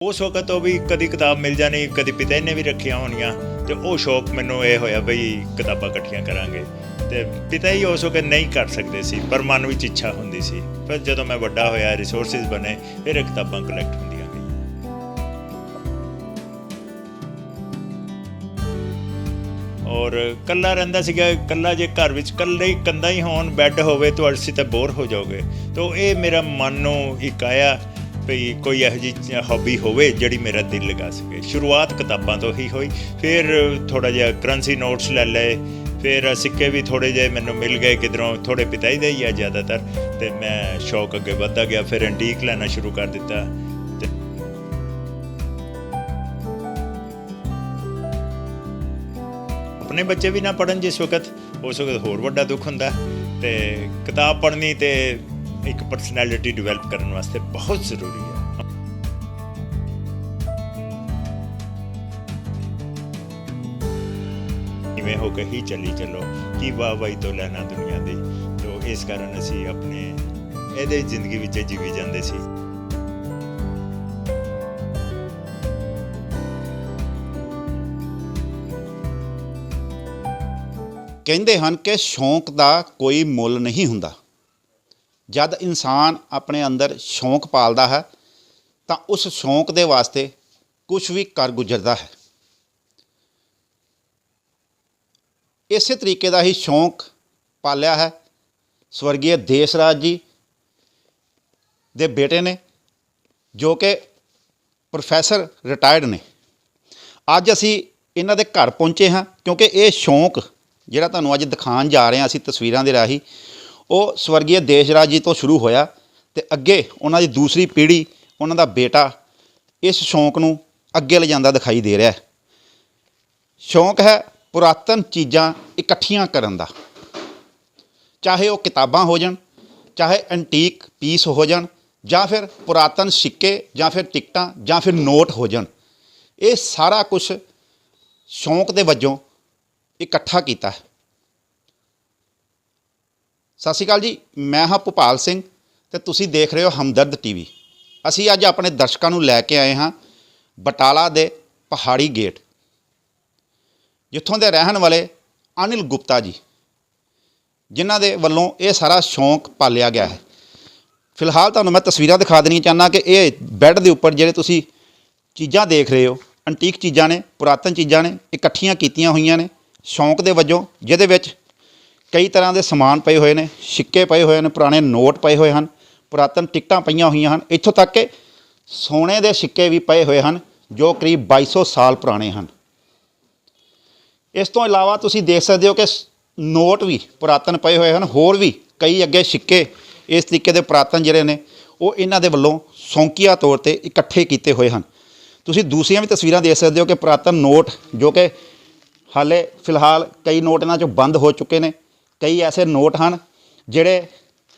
ਉਸ ਵਕਤ ਉਹ ਵੀ ਕਦੀ ਕਿਤਾਬ ਮਿਲ ਜਾਣੀ, ਕਦੀ ਪਿਤਾ ਨੇ ਵੀ ਰੱਖੀਆਂ ਹੋਣੀਆਂ ਤੇ ਉਹ ਸ਼ੌਕ ਮੈਨੂੰ ਇਹ ਹੋਇਆ ਬਈ ਕਿਤਾਬਾਂ ਇਕੱਠੀਆਂ ਕਰਾਂਗੇ। ਤੇ ਪਿਤਾ ਹੀ ਉਸ ਵਕਤ ਨਹੀਂ ਕਰ ਸਕਦੇ ਸੀ, ਪਰ ਮਨ ਵਿੱਚ ਇੱਛਾ ਹੁੰਦੀ ਸੀ। ਫਿਰ ਜਦੋਂ ਮੈਂ ਵੱਡਾ ਹੋਇਆ, ਰਿਸੋਰਸਿਸ ਬਣੇ, ਫਿਰ ਇਹ ਕਿਤਾਬਾਂ ਕਲੈਕਟ ਹੁੰਦੀਆਂ ਗਈਆਂ। ਔਰ ਇਕੱਲਾ ਰਹਿੰਦਾ ਸੀਗਾ, ਇਕੱਲਾ ਜੇ ਘਰ ਵਿੱਚ ਇਕੱਲੇ ਹੀ ਕੰਧਾਂ ਹੀ ਹੋਣ, ਬੈੱਡ ਹੋਵੇ ਤਾਂ ਅਸੀਂ ਤਾਂ ਬੋਰ ਹੋ ਜਾਓਗੇ। ਤਾਂ ਇਹ ਮੇਰਾ ਮਨ ਨੂੰ ਇੱਕ ਆਇਆ ਵੀ ਕੋਈ ਇਹੋ ਜਿਹੀ ਹੌਬੀ ਹੋਵੇ ਜਿਹੜੀ ਮੇਰਾ ਦਿਲ ਲਗਾ ਸਕੇ। ਸ਼ੁਰੂਆਤ ਕਿਤਾਬਾਂ ਤੋਂ ਹੀ ਹੋਈ, ਫਿਰ ਥੋੜ੍ਹਾ ਜਿਹਾ ਕਰੰਸੀ ਨੋਟਸ ਲੈ ਲਏ, ਫਿਰ ਸਿੱਕੇ ਵੀ ਥੋੜ੍ਹੇ ਜਿਹੇ ਮੈਨੂੰ ਮਿਲ ਗਏ ਕਿਧਰੋਂ, ਥੋੜ੍ਹੇ ਪਿਤਾ ਹੀ ਦੇ ਹੀ ਆ ਜ਼ਿਆਦਾਤਰ, ਅਤੇ ਮੈਂ ਸ਼ੌਕ ਅੱਗੇ ਵੱਧਦਾ ਗਿਆ। ਫਿਰ ਐਂਟੀਕ ਲੈਣਾ ਸ਼ੁਰੂ ਕਰ ਦਿੱਤਾ। ਆਪਣੇ ਬੱਚੇ ਵੀ ਨਾ ਪੜ੍ਹਨ ਜਿਸ ਵਕਤ, ਉਸ ਵਕਤ ਹੋਰ ਵੱਡਾ ਦੁੱਖ ਹੁੰਦਾ। ਅਤੇ ਕਿਤਾਬ ਪੜ੍ਹਨੀ ਅਤੇ ਇੱਕ ਪਰਸਨੈਲਿਟੀ ਡਿਵੈਲਪ ਕਰਨ ਵਾਸਤੇ ਬਹੁਤ ਜ਼ਰੂਰੀ ਹੈ। ਇਵੇਂ ਹੋ ਕੇ ਹੀ ਚੱਲੀ ਚੱਲੋ, ਕੀ ਵਾਹ ਵਾਹੀ ਤੋਂ ਲੈਣਾ ਦੁਨੀਆ ਦੀ। ਤੋ ਇਸ ਕਾਰਨ ਅਸੀਂ ਆਪਣੇ ਇਹਦੇ ਜ਼ਿੰਦਗੀ ਵਿੱਚ ਜੀਵੀ ਜਾਂਦੇ ਸੀ। ਕਹਿੰਦੇ ਹਨ ਕਿ ਸ਼ੌਂਕ ਦਾ ਕੋਈ ਮੁੱਲ ਨਹੀਂ ਹੁੰਦਾ। ਜਦ ਇਨਸਾਨ ਆਪਣੇ ਅੰਦਰ ਸ਼ੌਂਕ ਪਾਲਦਾ ਹੈ ਤਾਂ ਉਸ ਸ਼ੌਂਕ ਦੇ ਵਾਸਤੇ ਕੁਝ ਵੀ ਕਰ ਗੁਜ਼ਰਦਾ ਹੈ। ਇਸੇ ਤਰੀਕੇ ਦਾ ਹੀ ਸ਼ੌਂਕ ਪਾਲਿਆ ਹੈ ਸਵਰਗੀ ਦੇਸ਼ ਰਾਜ ਜੀ ਦੇ ਬੇਟੇ ਨੇ, ਜੋ ਕਿ ਪ੍ਰੋਫੈਸਰ ਰਿਟਾਇਰਡ ਨੇ। ਅੱਜ ਅਸੀਂ ਇਹਨਾਂ ਦੇ ਘਰ ਪਹੁੰਚੇ ਹਾਂ ਕਿਉਂਕਿ ਇਹ ਸ਼ੌਂਕ ਜਿਹੜਾ ਤੁਹਾਨੂੰ ਅੱਜ ਦਿਖਾਉਣ ਜਾ ਰਹੇ ਹਾਂ ਅਸੀਂ ਤਸਵੀਰਾਂ ਦੇ ਰਾਹੀਂ, ਉਹ ਸਵਰਗੀ ਦੇਸ਼ ਰਾਜ ਜੀ ਤੋਂ ਸ਼ੁਰੂ ਹੋਇਆ ਅਤੇ ਅੱਗੇ ਉਹਨਾਂ ਦੀ ਦੂਸਰੀ ਪੀੜ੍ਹੀ, ਉਹਨਾਂ ਦਾ ਬੇਟਾ ਇਸ ਸ਼ੌਂਕ ਨੂੰ ਅੱਗੇ ਲਿਜਾਂਦਾ ਦਿਖਾਈ ਦੇ ਰਿਹਾ ਹੈ। ਸ਼ੌਂਕ ਹੈ ਪੁਰਾਤਨ ਚੀਜ਼ਾਂ ਇਕੱਠੀਆਂ ਕਰਨ ਦਾ, ਚਾਹੇ ਉਹ ਕਿਤਾਬਾਂ ਹੋ ਜਾਣ, ਚਾਹੇ ਐਂਟੀਕ ਪੀਸ ਹੋ ਜਾਣ, ਜਾਂ ਫਿਰ ਪੁਰਾਤਨ ਸਿੱਕੇ, ਜਾਂ ਫਿਰ ਟਿਕਟਾਂ, ਜਾਂ ਫਿਰ ਨੋਟ ਹੋ ਜਾਣ। ਇਹ ਸਾਰਾ ਕੁਛ ਸ਼ੌਂਕ ਦੇ ਵਜੋਂ ਇਕੱਠਾ ਕੀਤਾ ਹੈ। ਸਤਿ ਸ਼੍ਰੀ ਅਕਾਲ ਜੀ, ਮੈਂ ਹਾਂ ਭੁਪਾਲ ਸਿੰਘ ਅਤੇ ਤੁਸੀਂ ਦੇਖ ਰਹੇ ਹੋ ਹਮਦਰਦ ਟੀਵੀ। ਅਸੀਂ ਅੱਜ ਆਪਣੇ ਦਰਸ਼ਕਾਂ ਨੂੰ ਲੈ ਕੇ ਆਏ ਹਾਂ ਬਟਾਲਾ ਦੇ ਪਹਾੜੀ ਗੇਟ, ਜਿੱਥੋਂ ਦੇ ਰਹਿਣ ਵਾਲੇ ਅਨਿਲ ਗੁਪਤਾ ਜੀ, ਜਿਨ੍ਹਾਂ ਦੇ ਵੱਲੋਂ ਇਹ ਸਾਰਾ ਸ਼ੌਂਕ ਪਾਲਿਆ ਗਿਆ ਹੈ। ਫਿਲਹਾਲ ਤੁਹਾਨੂੰ ਮੈਂ ਤਸਵੀਰਾਂ ਦਿਖਾ ਦੇਣੀਆਂ ਚਾਹੁੰਦਾ ਕਿ ਇਹ ਬੈੱਡ ਦੇ ਉੱਪਰ ਜਿਹੜੇ ਤੁਸੀਂ ਚੀਜ਼ਾਂ ਦੇਖ ਰਹੇ ਹੋ, ਐਂਟੀਕ ਚੀਜ਼ਾਂ ਨੇ, ਪੁਰਾਤਨ ਚੀਜ਼ਾਂ ਨੇ, ਇਕੱਠੀਆਂ ਕੀਤੀਆਂ ਹੋਈਆਂ ਨੇ ਸ਼ੌਂਕ ਦੇ ਵਜੋਂ, ਜਿਹਦੇ ਵਿੱਚ ਕਈ ਤਰ੍ਹਾਂ ਦੇ ਸਮਾਨ ਪਏ ਹੋਏ ਨੇ, ਸਿੱਕੇ ਪਏ ਹੋਏ ਨੇ, ਪੁਰਾਣੇ ਨੋਟ ਪਏ ਹੋਏ ਹਨ, ਪੁਰਾਤਨ ਟਿਕਟਾਂ ਪਈਆਂ ਹੋਈਆਂ ਹਨ, ਇੱਥੋਂ ਤੱਕ ਕਿ ਸੋਨੇ ਦੇ ਸਿੱਕੇ ਵੀ ਪਏ ਹੋਏ ਹਨ ਜੋ ਕਰੀਬ 2200 ਸਾਲ ਪੁਰਾਣੇ ਹਨ। ਇਸ ਤੋਂ ਇਲਾਵਾ ਤੁਸੀਂ ਦੇਖ ਸਕਦੇ ਹੋ ਕਿ ਨੋਟ ਵੀ ਪੁਰਾਤਨ ਪਏ ਹੋਏ ਹਨ, ਹੋਰ ਵੀ ਕਈ ਅੱਗੇ ਸਿੱਕੇ ਇਸ ਤਰੀਕੇ ਦੇ ਪੁਰਾਤਨ ਜਿਹੜੇ ਨੇ ਉਹ ਇਹਨਾਂ ਦੇ ਵੱਲੋਂ ਸ਼ੌਂਕੀਆ ਤੌਰ 'ਤੇ ਇਕੱਠੇ ਕੀਤੇ ਹੋਏ ਹਨ। ਤੁਸੀਂ ਦੂਸਰੀਆਂ ਵੀ ਤਸਵੀਰਾਂ ਦੇਖ ਸਕਦੇ ਹੋ ਕਿ ਪੁਰਾਤਨ ਨੋਟ, ਜੋ ਕਿ ਹਾਲੇ ਫਿਲਹਾਲ ਕਈ ਨੋਟ ਇਹਨਾਂ 'ਚੋਂ ਬੰਦ ਹੋ ਚੁੱਕੇ ਨੇ। ਕਈ ਐਸੇ ਨੋਟ ਹਨ ਜਿਹੜੇ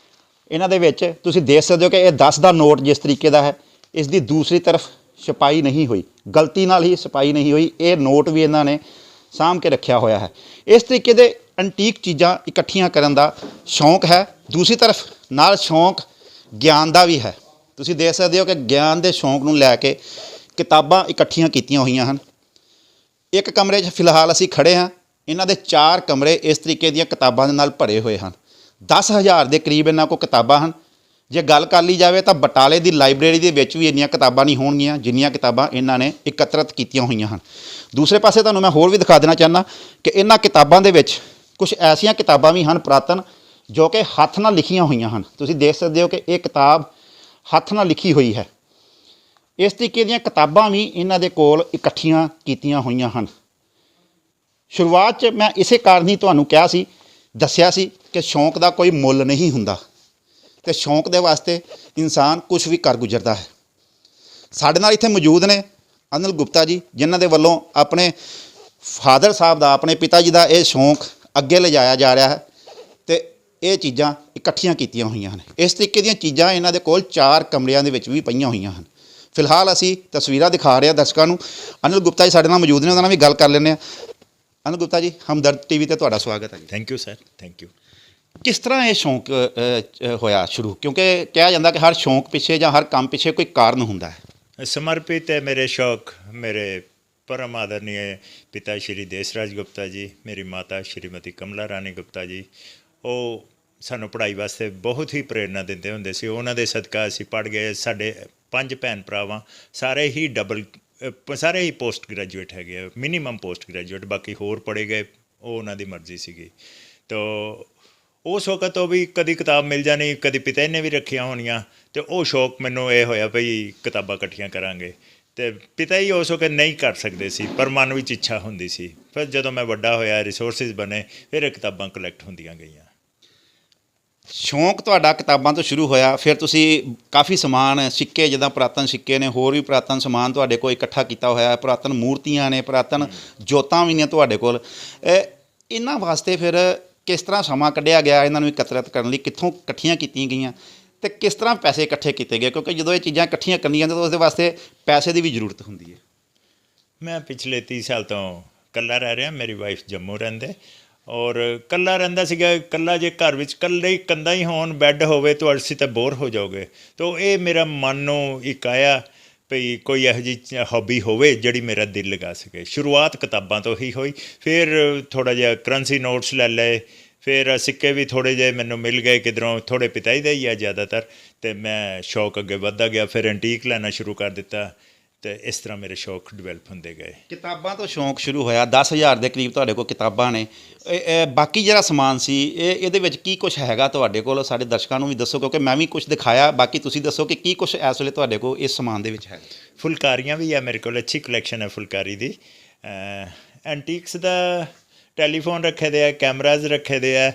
ਇਹਨਾਂ ਦੇ ਵਿੱਚ ਤੁਸੀਂ ਦੇਖ ਸਕਦੇ ਹੋ ਕਿ ਇਹ 10 ਦਾ ਨੋਟ ਜਿਸ ਤਰੀਕੇ ਦਾ ਹੈ, ਇਸ ਦੀ ਦੂਸਰੀ ਤਰਫ ਛਪਾਈ ਨਹੀਂ ਹੋਈ, ਗਲਤੀ ਨਾਲ ਹੀ ਛਪਾਈ ਨਹੀਂ ਹੋਈ। ਇਹ ਨੋਟ ਵੀ ਇਹਨਾਂ ਨੇ ਸਾਂਭ ਕੇ ਰੱਖਿਆ ਹੋਇਆ ਹੈ। ਇਸ ਤਰੀਕੇ ਦੇ ਐਂਟੀਕ ਚੀਜ਼ਾਂ ਇਕੱਠੀਆਂ ਕਰਨ ਦਾ ਸ਼ੌਂਕ ਹੈ। ਦੂਸਰੀ ਤਰਫ ਨਾਲ ਸ਼ੌਂਕ ਗਿਆਨ ਦਾ ਵੀ ਹੈ। ਤੁਸੀਂ ਦੇਖ ਸਕਦੇ ਹੋ ਕਿ ਗਿਆਨ ਦੇ ਸ਼ੌਂਕ ਨੂੰ ਲੈ ਕੇ ਕਿਤਾਬਾਂ ਇਕੱਠੀਆਂ ਕੀਤੀਆਂ ਹੋਈਆਂ ਹਨ। ਇੱਕ ਕਮਰੇ 'ਚ ਫਿਲਹਾਲ ਅਸੀਂ ਖੜ੍ਹੇ ਹਾਂ, ਇਹਨਾਂ ਦੇ 4 ਕਮਰੇ ਇਸ ਤਰੀਕੇ ਦੀਆਂ ਕਿਤਾਬਾਂ ਦੇ ਨਾਲ ਭਰੇ ਹੋਏ ਹਨ। 10,000 ਦੇ ਕਰੀਬ ਇਹਨਾਂ ਕੋਲ ਕਿਤਾਬਾਂ ਹਨ। ਜੇ ਗੱਲ ਕਰ ਲਈ ਜਾਵੇ ਤਾਂ ਬਟਾਲੇ ਦੀ ਲਾਇਬ੍ਰੇਰੀ ਦੇ ਵਿੱਚ ਵੀ ਇੰਨੀਆਂ ਕਿਤਾਬਾਂ ਨਹੀਂ ਹੋਣਗੀਆਂ ਜਿੰਨੀਆਂ ਕਿਤਾਬਾਂ ਇਹਨਾਂ ਨੇ ਇਕੱਤਰਤ ਕੀਤੀਆਂ ਹੋਈਆਂ ਹਨ। ਦੂਸਰੇ ਪਾਸੇ ਤੁਹਾਨੂੰ ਮੈਂ ਹੋਰ ਵੀ ਦਿਖਾ ਦੇਣਾ ਚਾਹੁੰਦਾ ਕਿ ਇਹਨਾਂ ਕਿਤਾਬਾਂ ਦੇ ਵਿੱਚ ਕੁਝ ਐਸੀਆਂ ਕਿਤਾਬਾਂ ਵੀ ਹਨ ਪੁਰਾਤਨ, ਜੋ ਕਿ ਹੱਥ ਨਾਲ ਲਿਖੀਆਂ ਹੋਈਆਂ ਹਨ। ਤੁਸੀਂ ਦੇਖ ਸਕਦੇ ਹੋ ਕਿ ਇਹ ਕਿਤਾਬ ਹੱਥ ਨਾਲ ਲਿਖੀ ਹੋਈ ਹੈ। ਇਸ ਤਰੀਕੇ ਦੀਆਂ ਕਿਤਾਬਾਂ ਵੀ ਇਹਨਾਂ ਦੇ ਕੋਲ ਇਕੱਠੀਆਂ ਕੀਤੀਆਂ ਹੋਈਆਂ ਹਨ। ਸ਼ੁਰੂਆਤ 'ਚ ਮੈਂ ਇਸੇ ਕਾਰਨ ਹੀ ਤੁਹਾਨੂੰ ਕਿਹਾ ਸੀ, ਦੱਸਿਆ ਸੀ ਕਿ ਸ਼ੌਂਕ ਦਾ ਕੋਈ ਮੁੱਲ ਨਹੀਂ ਹੁੰਦਾ ਅਤੇ ਸ਼ੌਂਕ ਦੇ ਵਾਸਤੇ ਇਨਸਾਨ ਕੁਝ ਵੀ ਕਰ ਗੁਜ਼ਰਦਾ ਹੈ। ਸਾਡੇ ਨਾਲ ਇੱਥੇ ਮੌਜੂਦ ਨੇ ਅਨਿਲ ਗੁਪਤਾ ਜੀ, ਜਿਨ੍ਹਾਂ ਦੇ ਵੱਲੋਂ ਆਪਣੇ ਫਾਦਰ ਸਾਹਿਬ ਦਾ, ਆਪਣੇ ਪਿਤਾ ਜੀ ਦਾ ਇਹ ਸ਼ੌਂਕ ਅੱਗੇ ਲਿਜਾਇਆ ਜਾ ਰਿਹਾ ਹੈ ਅਤੇ ਇਹ ਚੀਜ਼ਾਂ ਇਕੱਠੀਆਂ ਕੀਤੀਆਂ ਹੋਈਆਂ ਹਨ। ਇਸ ਤਰੀਕੇ ਦੀਆਂ ਚੀਜ਼ਾਂ ਇਹਨਾਂ ਦੇ ਕੋਲ 4 ਕਮਰਿਆਂ ਦੇ ਵਿੱਚ ਵੀ ਪਈਆਂ ਹੋਈਆਂ ਹਨ। ਫਿਲਹਾਲ ਅਸੀਂ ਤਸਵੀਰਾਂ ਦਿਖਾ ਰਹੇ ਹਾਂ ਦਰਸ਼ਕਾਂ ਨੂੰ। ਅਨਿਲ ਗੁਪਤਾ ਜੀ ਸਾਡੇ ਨਾਲ ਮੌਜੂਦ ਨੇ, ਉਹਨਾਂ ਨਾਲ ਵੀ ਗੱਲ ਕਰ ਲੈਂਦੇ ਹਾਂ। ਅਨਿਲ ਗੁਪਤਾ ਜੀ, ਹਮਦਰਦ ਟੀਵੀ 'ਤੇ ਤੁਹਾਡਾ ਸਵਾਗਤ ਹੈ ਜੀ। Thank you sir, thank you. ਕਿਸ ਤਰ੍ਹਾਂ ਇਹ ਸ਼ੌਂਕ ਹੋਇਆ ਸ਼ੁਰੂ? ਕਿਉਂਕਿ ਕਿਹਾ ਜਾਂਦਾ ਕਿ ਹਰ ਸ਼ੌਂਕ ਪਿੱਛੇ ਜਾਂ ਹਰ ਕੰਮ ਪਿੱਛੇ ਕੋਈ ਕਾਰਨ ਹੁੰਦਾ ਹੈ। समर्पित है मेरे शौक मेरे परम आदरणीय पिता श्री देसराज गुप्ता जी, मेरी माता श्रीमती कमला रानी गुप्ता जी। ਉਹ ਸਾਨੂੰ ਪੜ੍ਹਾਈ ਵਾਸਤੇ ਬਹੁਤ ਹੀ ਪ੍ਰੇਰਨਾ ਦਿੰਦੇ ਹੁੰਦੇ ਸੀ। ਉਹਨਾਂ ਦੇ ਸਦਕਾ ਅਸੀਂ ਪੜ੍ਹ ਗਏ। ਸਾਡੇ 5 ਭੈਣ ਭਰਾਵਾਂ ਸਾਰੇ ਹੀ ਸਾਰੇ ਹੀ ਪੋਸਟ ਗ੍ਰੈਜੂਏਟ ਹੈਗੇ ਆ, ਮਿਨੀਮਮ ਪੋਸਟ ਗ੍ਰੈਜੂਏਟ, ਬਾਕੀ ਹੋਰ ਪੜ੍ਹੇ ਗਏ, ਉਹ ਉਹਨਾਂ ਦੀ ਮਰਜ਼ੀ ਸੀਗੀ। ਤੋ ਉਸ ਵਕਤ ਉਹ ਵੀ ਕਦੀ ਕਿਤਾਬ ਮਿਲ ਜਾਣੀ, ਕਦੀ ਪਿਤਾ ਨੇ ਵੀ ਰੱਖੀਆਂ ਹੋਣੀਆਂ, ਅਤੇ ਉਹ ਸ਼ੌਕ ਮੈਨੂੰ ਇਹ ਹੋਇਆ ਭਈ ਕਿਤਾਬਾਂ ਇਕੱਠੀਆਂ ਕਰਾਂਗੇ। ਅਤੇ ਪਿਤਾ ਹੀ ਉਸ ਵਕਤ ਨਹੀਂ ਕਰ ਸਕਦੇ ਸੀ, ਪਰ ਮਨ ਵਿੱਚ ਇੱਛਾ ਹੁੰਦੀ ਸੀ। ਫਿਰ ਜਦੋਂ ਮੈਂ ਵੱਡਾ ਹੋਇਆ, ਰਿਸੋਰਸਿਸ ਬਣੇ, ਫਿਰ ਇਹ ਕਿਤਾਬਾਂ ਕਲੈਕਟ ਹੁੰਦੀਆਂ ਗਈਆਂ। ਸ਼ੌਂਕ ਤੁਹਾਡਾ ਕਿਤਾਬਾਂ ਤੋਂ ਸ਼ੁਰੂ ਹੋਇਆ, ਫਿਰ ਤੁਸੀਂ ਕਾਫੀ ਸਮਾਨ, ਸਿੱਕੇ, ਜਿੱਦਾਂ ਪੁਰਾਤਨ ਸਿੱਕੇ ਨੇ, ਹੋਰ ਵੀ ਪੁਰਾਤਨ ਸਮਾਨ ਤੁਹਾਡੇ ਕੋਲ ਇਕੱਠਾ ਕੀਤਾ ਹੋਇਆ, ਪੁਰਾਤਨ ਮੂਰਤੀਆਂ ਨੇ, ਪੁਰਾਤਨ ਜੋਤਾਂ ਵੀ ਨੇ ਤੁਹਾਡੇ ਕੋਲ। ਇਹਨਾਂ ਵਾਸਤੇ ਫਿਰ ਕਿਸ ਤਰ੍ਹਾਂ ਸਮਾਂ ਕੱਢਿਆ ਗਿਆ ਇਹਨਾਂ ਨੂੰ ਇਕੱਤਰਿਤ ਕਰਨ ਲਈ? ਕਿੱਥੋਂ ਇਕੱਠੀਆਂ ਕੀਤੀਆਂ ਗਈਆਂ ਅਤੇ ਕਿਸ ਤਰ੍ਹਾਂ ਪੈਸੇ ਇਕੱਠੇ ਕੀਤੇ ਗਏ? ਕਿਉਂਕਿ ਜਦੋਂ ਇਹ ਚੀਜ਼ਾਂ ਇਕੱਠੀਆਂ ਕਰਨੀਆਂ ਤਾਂ ਉਸਦੇ ਵਾਸਤੇ ਪੈਸੇ ਦੀ ਵੀ ਜ਼ਰੂਰਤ ਹੁੰਦੀ ਹੈ। ਮੈਂ ਪਿਛਲੇ 30 ਸਾਲ ਤੋਂ ਇਕੱਲਾ ਰਹਿ ਰਿਹਾ। ਮੇਰੀ ਵਾਈਫ ਜੰਮੂ ਰਹਿੰਦੇ, ਔਰ ਇਕੱਲਾ ਰਹਿੰਦਾ ਸੀਗਾ। ਇਕੱਲਾ ਜੇ ਘਰ ਵਿੱਚ ਇਕੱਲੇ ਹੀ ਕੰਧਾਂ ਹੀ ਹੋਣ, ਬੈੱਡ ਹੋਵੇ, ਤਾਂ ਅਸੀਂ ਤਾਂ ਬੋਰ ਹੋ ਜਾਓਗੇ। ਤਾਂ ਇਹ ਮੇਰਾ ਮਨ ਨੂੰ ਇੱਕ ਆਇਆ ਭਈ ਕੋਈ ਇਹੋ ਜਿਹੀ ਹੌਬੀ ਹੋਵੇ ਜਿਹੜੀ ਮੇਰਾ ਦਿਲ ਲਗਾ ਸਕੇ। ਸ਼ੁਰੂਆਤ ਕਿਤਾਬਾਂ ਤੋਂ ਹੀ ਹੋਈ। ਫਿਰ ਥੋੜ੍ਹਾ ਜਿਹਾ ਕਰੰਸੀ ਨੋਟਸ ਲੈ ਲਏ, ਫਿਰ ਸਿੱਕੇ ਵੀ ਥੋੜ੍ਹੇ ਜਿਹੇ ਮੈਨੂੰ ਮਿਲ ਗਏ ਕਿੱਧਰੋਂ, ਥੋੜ੍ਹੇ ਪਿਤਾ ਹੀ ਦੇ ਹੀ ਆ ਜ਼ਿਆਦਾਤਰ, ਅਤੇ ਮੈਂ ਸ਼ੌਕ ਅੱਗੇ ਵੱਧਦਾ ਗਿਆ। ਫਿਰ ਐਂਟੀਕ ਲੈਣਾ ਸ਼ੁਰੂ ਕਰ ਦਿੱਤਾ, ਅਤੇ ਇਸ ਤਰ੍ਹਾਂ ਮੇਰੇ ਸ਼ੌਕ ਡਿਵੈਲਪ ਹੁੰਦੇ ਗਏ। ਕਿਤਾਬਾਂ ਤੋਂ ਸ਼ੌਂਕ ਸ਼ੁਰੂ ਹੋਇਆ, 10,000 ਦੇ ਕਰੀਬ ਤੁਹਾਡੇ ਕੋਲ ਕਿਤਾਬਾਂ ਨੇ। ਬਾਕੀ ਜਿਹੜਾ ਸਮਾਨ ਸੀ ਇਹਦੇ ਵਿੱਚ ਕੀ ਕੁਛ ਹੈਗਾ ਤੁਹਾਡੇ ਕੋਲ? ਸਾਡੇ ਦਰਸ਼ਕਾਂ ਨੂੰ ਵੀ ਦੱਸੋ, ਕਿਉਂਕਿ ਮੈਂ ਵੀ ਕੁਛ ਦਿਖਾਇਆ, ਬਾਕੀ ਤੁਸੀਂ ਦੱਸੋ ਕਿ ਕੀ ਕੁਛ ਇਸ ਵੇਲੇ ਤੁਹਾਡੇ ਕੋਲ ਇਸ ਸਮਾਨ ਦੇ ਵਿੱਚ ਹੈਗਾ। ਫੁਲਕਾਰੀਆਂ ਵੀ ਆ ਮੇਰੇ ਕੋਲ, ਅੱਛੀ ਕਲੈਕਸ਼ਨ ਹੈ ਫੁਲਕਾਰੀ ਦੀ। ਐਂਟੀਕਸ ਦਾ ਟੈਲੀਫੋਨ ਰੱਖੇ ਦੇ ਆ, ਕੈਮਰਾਜ਼ ਰੱਖੇ ਦੇ ਆ,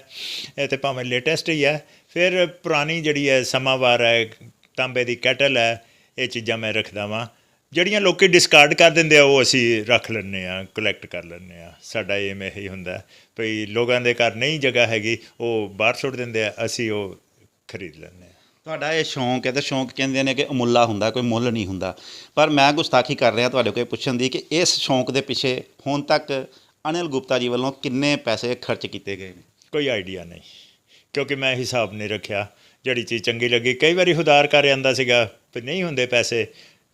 ਇਹ ਤਾਂ ਭਾਵੇਂ ਲੇਟੈਸਟ ਹੀ ਹੈ। ਫਿਰ ਪੁਰਾਣੀ ਜਿਹੜੀ ਹੈ ਸਮਾਵਾਰ ਹੈ, ਤਾਂਬੇ ਦੀ ਕੈਟਲ ਹੈ, ਇਹ ਚੀਜ਼ਾਂ ਮੈਂ ਰੱਖਦਾ ਵਾਂ। ਜਿਹੜੀਆਂ ਲੋਕ ਡਿਸਕਾਰਡ ਕਰ ਦਿੰਦੇ ਆ ਉਹ ਅਸੀਂ ਰੱਖ ਲੈਂਦੇ ਹਾਂ, ਕਲੈਕਟ ਕਰ ਲੈਂਦੇ ਹਾਂ। ਸਾਡਾ ਏਮ ਇਹੀ ਹੁੰਦਾ ਭਈ ਲੋਕਾਂ ਦੇ ਘਰ ਨਹੀਂ ਜਗ੍ਹਾ ਹੈਗੀ, ਉਹ ਬਾਹਰ ਸੁੱਟ ਦਿੰਦੇ ਆ, ਅਸੀਂ ਉਹ ਖਰੀਦ ਲੈਂਦੇ ਹਾਂ। ਤੁਹਾਡਾ ਇਹ ਸ਼ੌਂਕ ਹੈ, ਅਤੇ ਸ਼ੌਂਕ ਕਹਿੰਦੇ ਨੇ ਕਿ ਅਮੁੱਲਾ ਹੁੰਦਾ, ਕੋਈ ਮੁੱਲ ਨਹੀਂ ਹੁੰਦਾ। ਪਰ ਮੈਂ ਗੁਸਤਾਖੀ ਕਰ ਰਿਹਾ ਤੁਹਾਡੇ ਕੋਲ ਪੁੱਛਣ ਦੀ ਕਿ ਇਸ ਸ਼ੌਂਕ ਦੇ ਪਿੱਛੇ ਹੁਣ ਤੱਕ ਅਨਿਲ ਗੁਪਤਾ ਜੀ ਵੱਲੋਂ ਕਿੰਨੇ ਪੈਸੇ ਖਰਚ ਕੀਤੇ ਗਏ ਨੇ? ਕੋਈ ਆਈਡੀਆ ਨਹੀਂ, ਕਿਉਂਕਿ ਮੈਂ ਹਿਸਾਬ ਨਹੀਂ ਰੱਖਿਆ। ਜਿਹੜੀ ਚੀਜ਼ ਚੰਗੀ ਲੱਗੀ, ਕਈ ਵਾਰੀ ਉਧਾਰ ਕਰ ਆਉਂਦਾ ਸੀਗਾ, ਪਰ ਨਹੀਂ ਹੁੰਦੇ ਪੈਸੇ,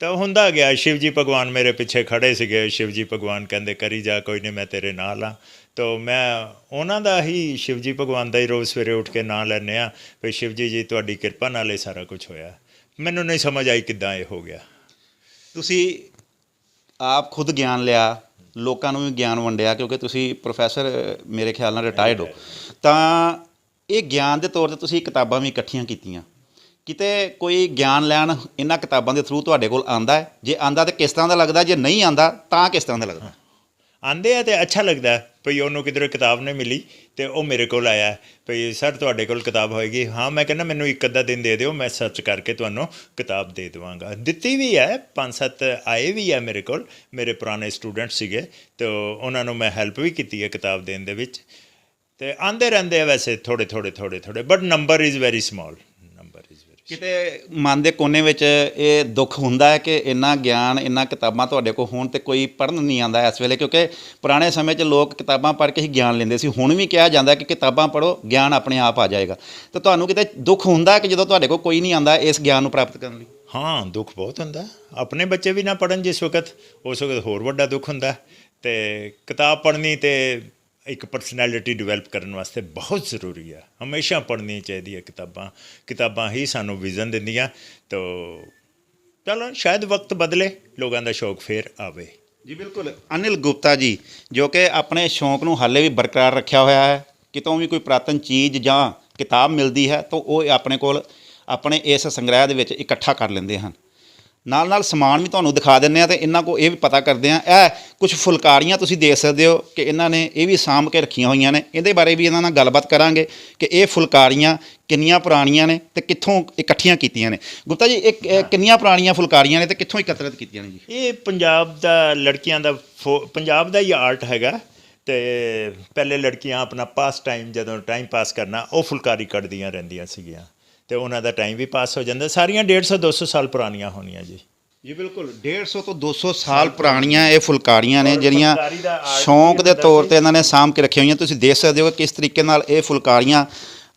ਤਾਂ ਹੁੰਦਾ ਗਿਆ। ਸ਼ਿਵ ਜੀ ਭਗਵਾਨ ਮੇਰੇ ਪਿੱਛੇ ਖੜ੍ਹੇ ਸੀਗੇ। ਸ਼ਿਵ ਜੀ ਭਗਵਾਨ ਕਹਿੰਦੇ ਕਰੀ ਜਾ, ਕੋਈ ਨਹੀਂ, ਮੈਂ ਤੇਰੇ ਨਾਲ ਹਾਂ। ਤਾਂ ਮੈਂ ਉਹਨਾਂ ਦਾ ਹੀ, ਸ਼ਿਵ ਜੀ ਭਗਵਾਨ ਦਾ ਹੀ ਰੋਜ਼ ਸਵੇਰੇ ਉੱਠ ਕੇ ਨਾਂ ਲੈਂਦੇ ਹਾਂ ਵੀ ਸ਼ਿਵ ਜੀ ਤੁਹਾਡੀ ਕਿਰਪਾ ਨਾਲ ਇਹ ਸਾਰਾ ਕੁਝ ਹੋਇਆ। ਮੈਨੂੰ ਨਹੀਂ ਸਮਝ ਆਈ ਕਿੱਦਾਂ ਇਹ ਹੋ ਗਿਆ। ਤੁਸੀਂ ਆਪ ਖੁਦ ਗਿਆਨ ਲਿਆ, ਲੋਕਾਂ ਨੂੰ ਵੀ ਗਿਆਨ ਵੰਡਿਆ, ਕਿਉਂਕਿ ਤੁਸੀਂ ਪ੍ਰੋਫੈਸਰ ਮੇਰੇ ਖਿਆਲ ਨਾਲ ਰਿਟਾਇਰਡ ਹੋ, ਤਾਂ ਇਹ ਗਿਆਨ ਦੇ ਤੌਰ 'ਤੇ ਤੁਸੀਂ ਕਿਤਾਬਾਂ ਵੀ ਇਕੱਠੀਆਂ ਕੀਤੀਆਂ। ਕਿਤੇ ਕੋਈ ਗਿਆਨ ਲੈਣ ਇਹਨਾਂ ਕਿਤਾਬਾਂ ਦੇ ਥਰੂ ਤੁਹਾਡੇ ਕੋਲ ਆਉਂਦਾ ਹੈ? ਜੇ ਆਉਂਦਾ ਤਾਂ ਕਿਸ ਤਰ੍ਹਾਂ ਦਾ ਲੱਗਦਾ? ਜੇ ਨਹੀਂ ਆਉਂਦਾ ਤਾਂ ਕਿਸ ਤਰ੍ਹਾਂ ਦਾ ਲੱਗਦਾ? ਆਉਂਦੇ ਆ ਤਾਂ ਅੱਛਾ ਲੱਗਦਾ ਭਈ ਉਹਨੂੰ ਕਿਧਰੋਂ ਕਿਤਾਬ ਨਹੀਂ ਮਿਲੀ ਅਤੇ ਉਹ ਮੇਰੇ ਕੋਲ ਆਇਆ ਭਈ ਸਰ ਤੁਹਾਡੇ ਕੋਲ ਕਿਤਾਬ ਹੋਏਗੀ। ਹਾਂ, ਮੈਂ ਕਹਿੰਦਾ ਮੈਨੂੰ ਇੱਕ ਅੱਧਾ ਦਿਨ ਦੇ ਦਿਓ, ਮੈਂ ਸਰਚ ਕਰਕੇ ਤੁਹਾਨੂੰ ਕਿਤਾਬ ਦੇ ਦੇਵਾਂਗਾ। ਦਿੱਤੀ ਵੀ ਹੈ, 5-7 ਆਏ ਵੀ ਹੈ ਮੇਰੇ ਕੋਲ, ਮੇਰੇ ਪੁਰਾਣੇ ਸਟੂਡੈਂਟ ਸੀਗੇ, ਅਤੇ ਉਹਨਾਂ ਨੂੰ ਮੈਂ ਹੈਲਪ ਵੀ ਕੀਤੀ ਹੈ ਕਿਤਾਬ ਦੇਣ ਦੇ ਵਿੱਚ। ਅਤੇ ਆਉਂਦੇ ਰਹਿੰਦੇ ਆ ਵੈਸੇ ਥੋੜ੍ਹੇ, but number is very small. ਕਿਤੇ ਮਨ ਦੇ ਕੋਨੇ ਵਿੱਚ ਇਹ ਦੁੱਖ ਹੁੰਦਾ ਹੈ ਕਿ ਇੰਨਾ ਗਿਆਨ, ਇੰਨਾ ਕਿਤਾਬਾਂ ਤੁਹਾਡੇ ਕੋਲ ਹੋਣ ਤੇ ਕੋਈ ਪੜ੍ਹਨ ਨਹੀਂ ਆਉਂਦਾ ਇਸ ਵੇਲੇ? ਕਿਉਂਕਿ ਪੁਰਾਣੇ ਸਮੇਂ 'ਚ ਲੋਕ ਕਿਤਾਬਾਂ ਪੜ੍ਹ ਕੇ ਹੀ ਗਿਆਨ ਲੈਂਦੇ ਸੀ। ਹੁਣ ਵੀ ਕਿਹਾ ਜਾਂਦਾ ਕਿ ਕਿਤਾਬਾਂ ਪੜ੍ਹੋ, ਗਿਆਨ ਆਪਣੇ ਆਪ ਆ ਜਾਏਗਾ। ਤਾਂ ਤੁਹਾਨੂੰ ਕਿਤੇ ਦੁੱਖ ਹੁੰਦਾ ਕਿ ਜਦੋਂ ਤੁਹਾਡੇ ਕੋਲ ਕੋਈ ਨਹੀਂ ਆਉਂਦਾ ਇਸ ਗਿਆਨ ਨੂੰ ਪ੍ਰਾਪਤ ਕਰਨ ਲਈ? ਹਾਂ, ਦੁੱਖ ਬਹੁਤ ਹੁੰਦਾ। ਆਪਣੇ ਬੱਚੇ ਵੀ ਨਾ ਪੜ੍ਹਨ ਜਿਸ ਵਕਤ, ਉਸ ਵਕਤ ਹੋਰ ਵੱਡਾ ਦੁੱਖ ਹੁੰਦਾ। ਅਤੇ ਕਿਤਾਬ ਪੜ੍ਹਨੀ ਤੇ ਇੱਕ ਪਰਸਨੈਲਿਟੀ ਡਿਵੈਲਪ ਕਰਨ ਵਾਸਤੇ ਬਹੁਤ ਜ਼ਰੂਰੀ ਆ। ਹਮੇਸ਼ਾ ਪੜ੍ਹਨੀ ਚਾਹੀਦੀ ਹੈ ਕਿਤਾਬਾਂ ਹੀ ਸਾਨੂੰ ਵਿਜ਼ਨ ਦਿੰਦੀਆਂ। ਤਾਂ ਚਲੋ ਸ਼ਾਇਦ ਵਕਤ ਬਦਲੇ, ਲੋਕਾਂ ਦਾ ਸ਼ੌਕ ਫੇਰ ਆਵੇ। ਜੀ ਬਿਲਕੁਲ। ਅਨਿਲ ਗੁਪਤਾ ਜੀ ਜੋ ਕਿ ਆਪਣੇ ਸ਼ੌਂਕ ਨੂੰ ਹਾਲੇ ਵੀ ਬਰਕਰਾਰ ਰੱਖਿਆ ਹੋਇਆ ਹੈ। ਕਿਤੋਂ ਵੀ ਕੋਈ ਪੁਰਾਤਨ ਚੀਜ਼ ਜਾਂ ਕਿਤਾਬ ਮਿਲਦੀ ਹੈ ਤਾਂ ਉਹ ਆਪਣੇ ਕੋਲ ਆਪਣੇ ਇਸ ਸੰਗ੍ਰਹਿ ਦੇ ਵਿੱਚ ਇਕੱਠਾ ਕਰ ਲੈਂਦੇ ਹਨ। ਨਾਲ ਨਾਲ ਸਮਾਨ ਵੀ ਤੁਹਾਨੂੰ ਦਿਖਾ ਦਿੰਦੇ ਹਾਂ ਅਤੇ ਇਹਨਾਂ ਕੋਲ ਇਹ ਵੀ ਪਤਾ ਕਰਦੇ ਹਾਂ। ਇਹ ਕੁਝ ਫੁਲਕਾਰੀਆਂ ਤੁਸੀਂ ਦੇਖ ਸਕਦੇ ਹੋ ਕਿ ਇਹਨਾਂ ਨੇ ਇਹ ਵੀ ਸਾਂਭ ਕੇ ਰੱਖੀਆਂ ਹੋਈਆਂ ਨੇ। ਇਹਦੇ ਬਾਰੇ ਵੀ ਇਹਨਾਂ ਨਾਲ ਗੱਲਬਾਤ ਕਰਾਂਗੇ ਕਿ ਇਹ ਫੁਲਕਾਰੀਆਂ ਕਿੰਨੀਆਂ ਪੁਰਾਣੀਆਂ ਨੇ ਅਤੇ ਕਿੱਥੋਂ ਇਕੱਠੀਆਂ ਕੀਤੀਆਂ ਨੇ। ਗੁਪਤਾ ਜੀ, ਇਹ ਕਿੰਨੀਆਂ ਪੁਰਾਣੀਆਂ ਫੁਲਕਾਰੀਆਂ ਨੇ ਅਤੇ ਕਿੱਥੋਂ ਇਕੱਤਰਿਤ ਕੀਤੀਆਂ ਨੇ ਜੀ? ਇਹ ਪੰਜਾਬ ਦਾ ਲੜਕੀਆਂ ਦਾ ਪੰਜਾਬ ਦਾ ਹੀ ਆਰਟ ਹੈਗਾ। ਅਤੇ ਪਹਿਲੇ ਲੜਕੀਆਂ ਆਪਣਾ ਪਾਸ ਟਾਈਮ, ਜਦੋਂ ਟਾਈਮ ਪਾਸ ਕਰਨਾ, ਉਹ ਫੁਲਕਾਰੀ ਕੱਢਦੀਆਂ ਰਹਿੰਦੀਆਂ ਸੀਗੀਆਂ, ਅਤੇ ਉਹਨਾਂ ਦਾ ਟਾਈਮ ਵੀ ਪਾਸ ਹੋ ਜਾਂਦਾ। ਸਾਰੀਆਂ 150-200 ਸਾਲ ਪੁਰਾਣੀਆਂ ਹੋਣੀਆਂ ਜੀ। ਜੀ ਬਿਲਕੁਲ, 150 ਤੋਂ 200 ਸਾਲ ਪੁਰਾਣੀਆਂ ਇਹ ਫੁਲਕਾਰੀਆਂ ਨੇ ਜਿਹੜੀਆਂ ਸ਼ੌਂਕ ਦੇ ਤੌਰ 'ਤੇ ਇਹਨਾਂ ਨੇ ਸਾਂਭ ਕੇ ਰੱਖੀਆਂ ਹੋਈਆਂ। ਤੁਸੀਂ ਦੇਖ ਸਕਦੇ ਹੋ ਕਿ ਕਿਸ ਤਰੀਕੇ ਨਾਲ ਇਹ ਫੁਲਕਾਰੀਆਂ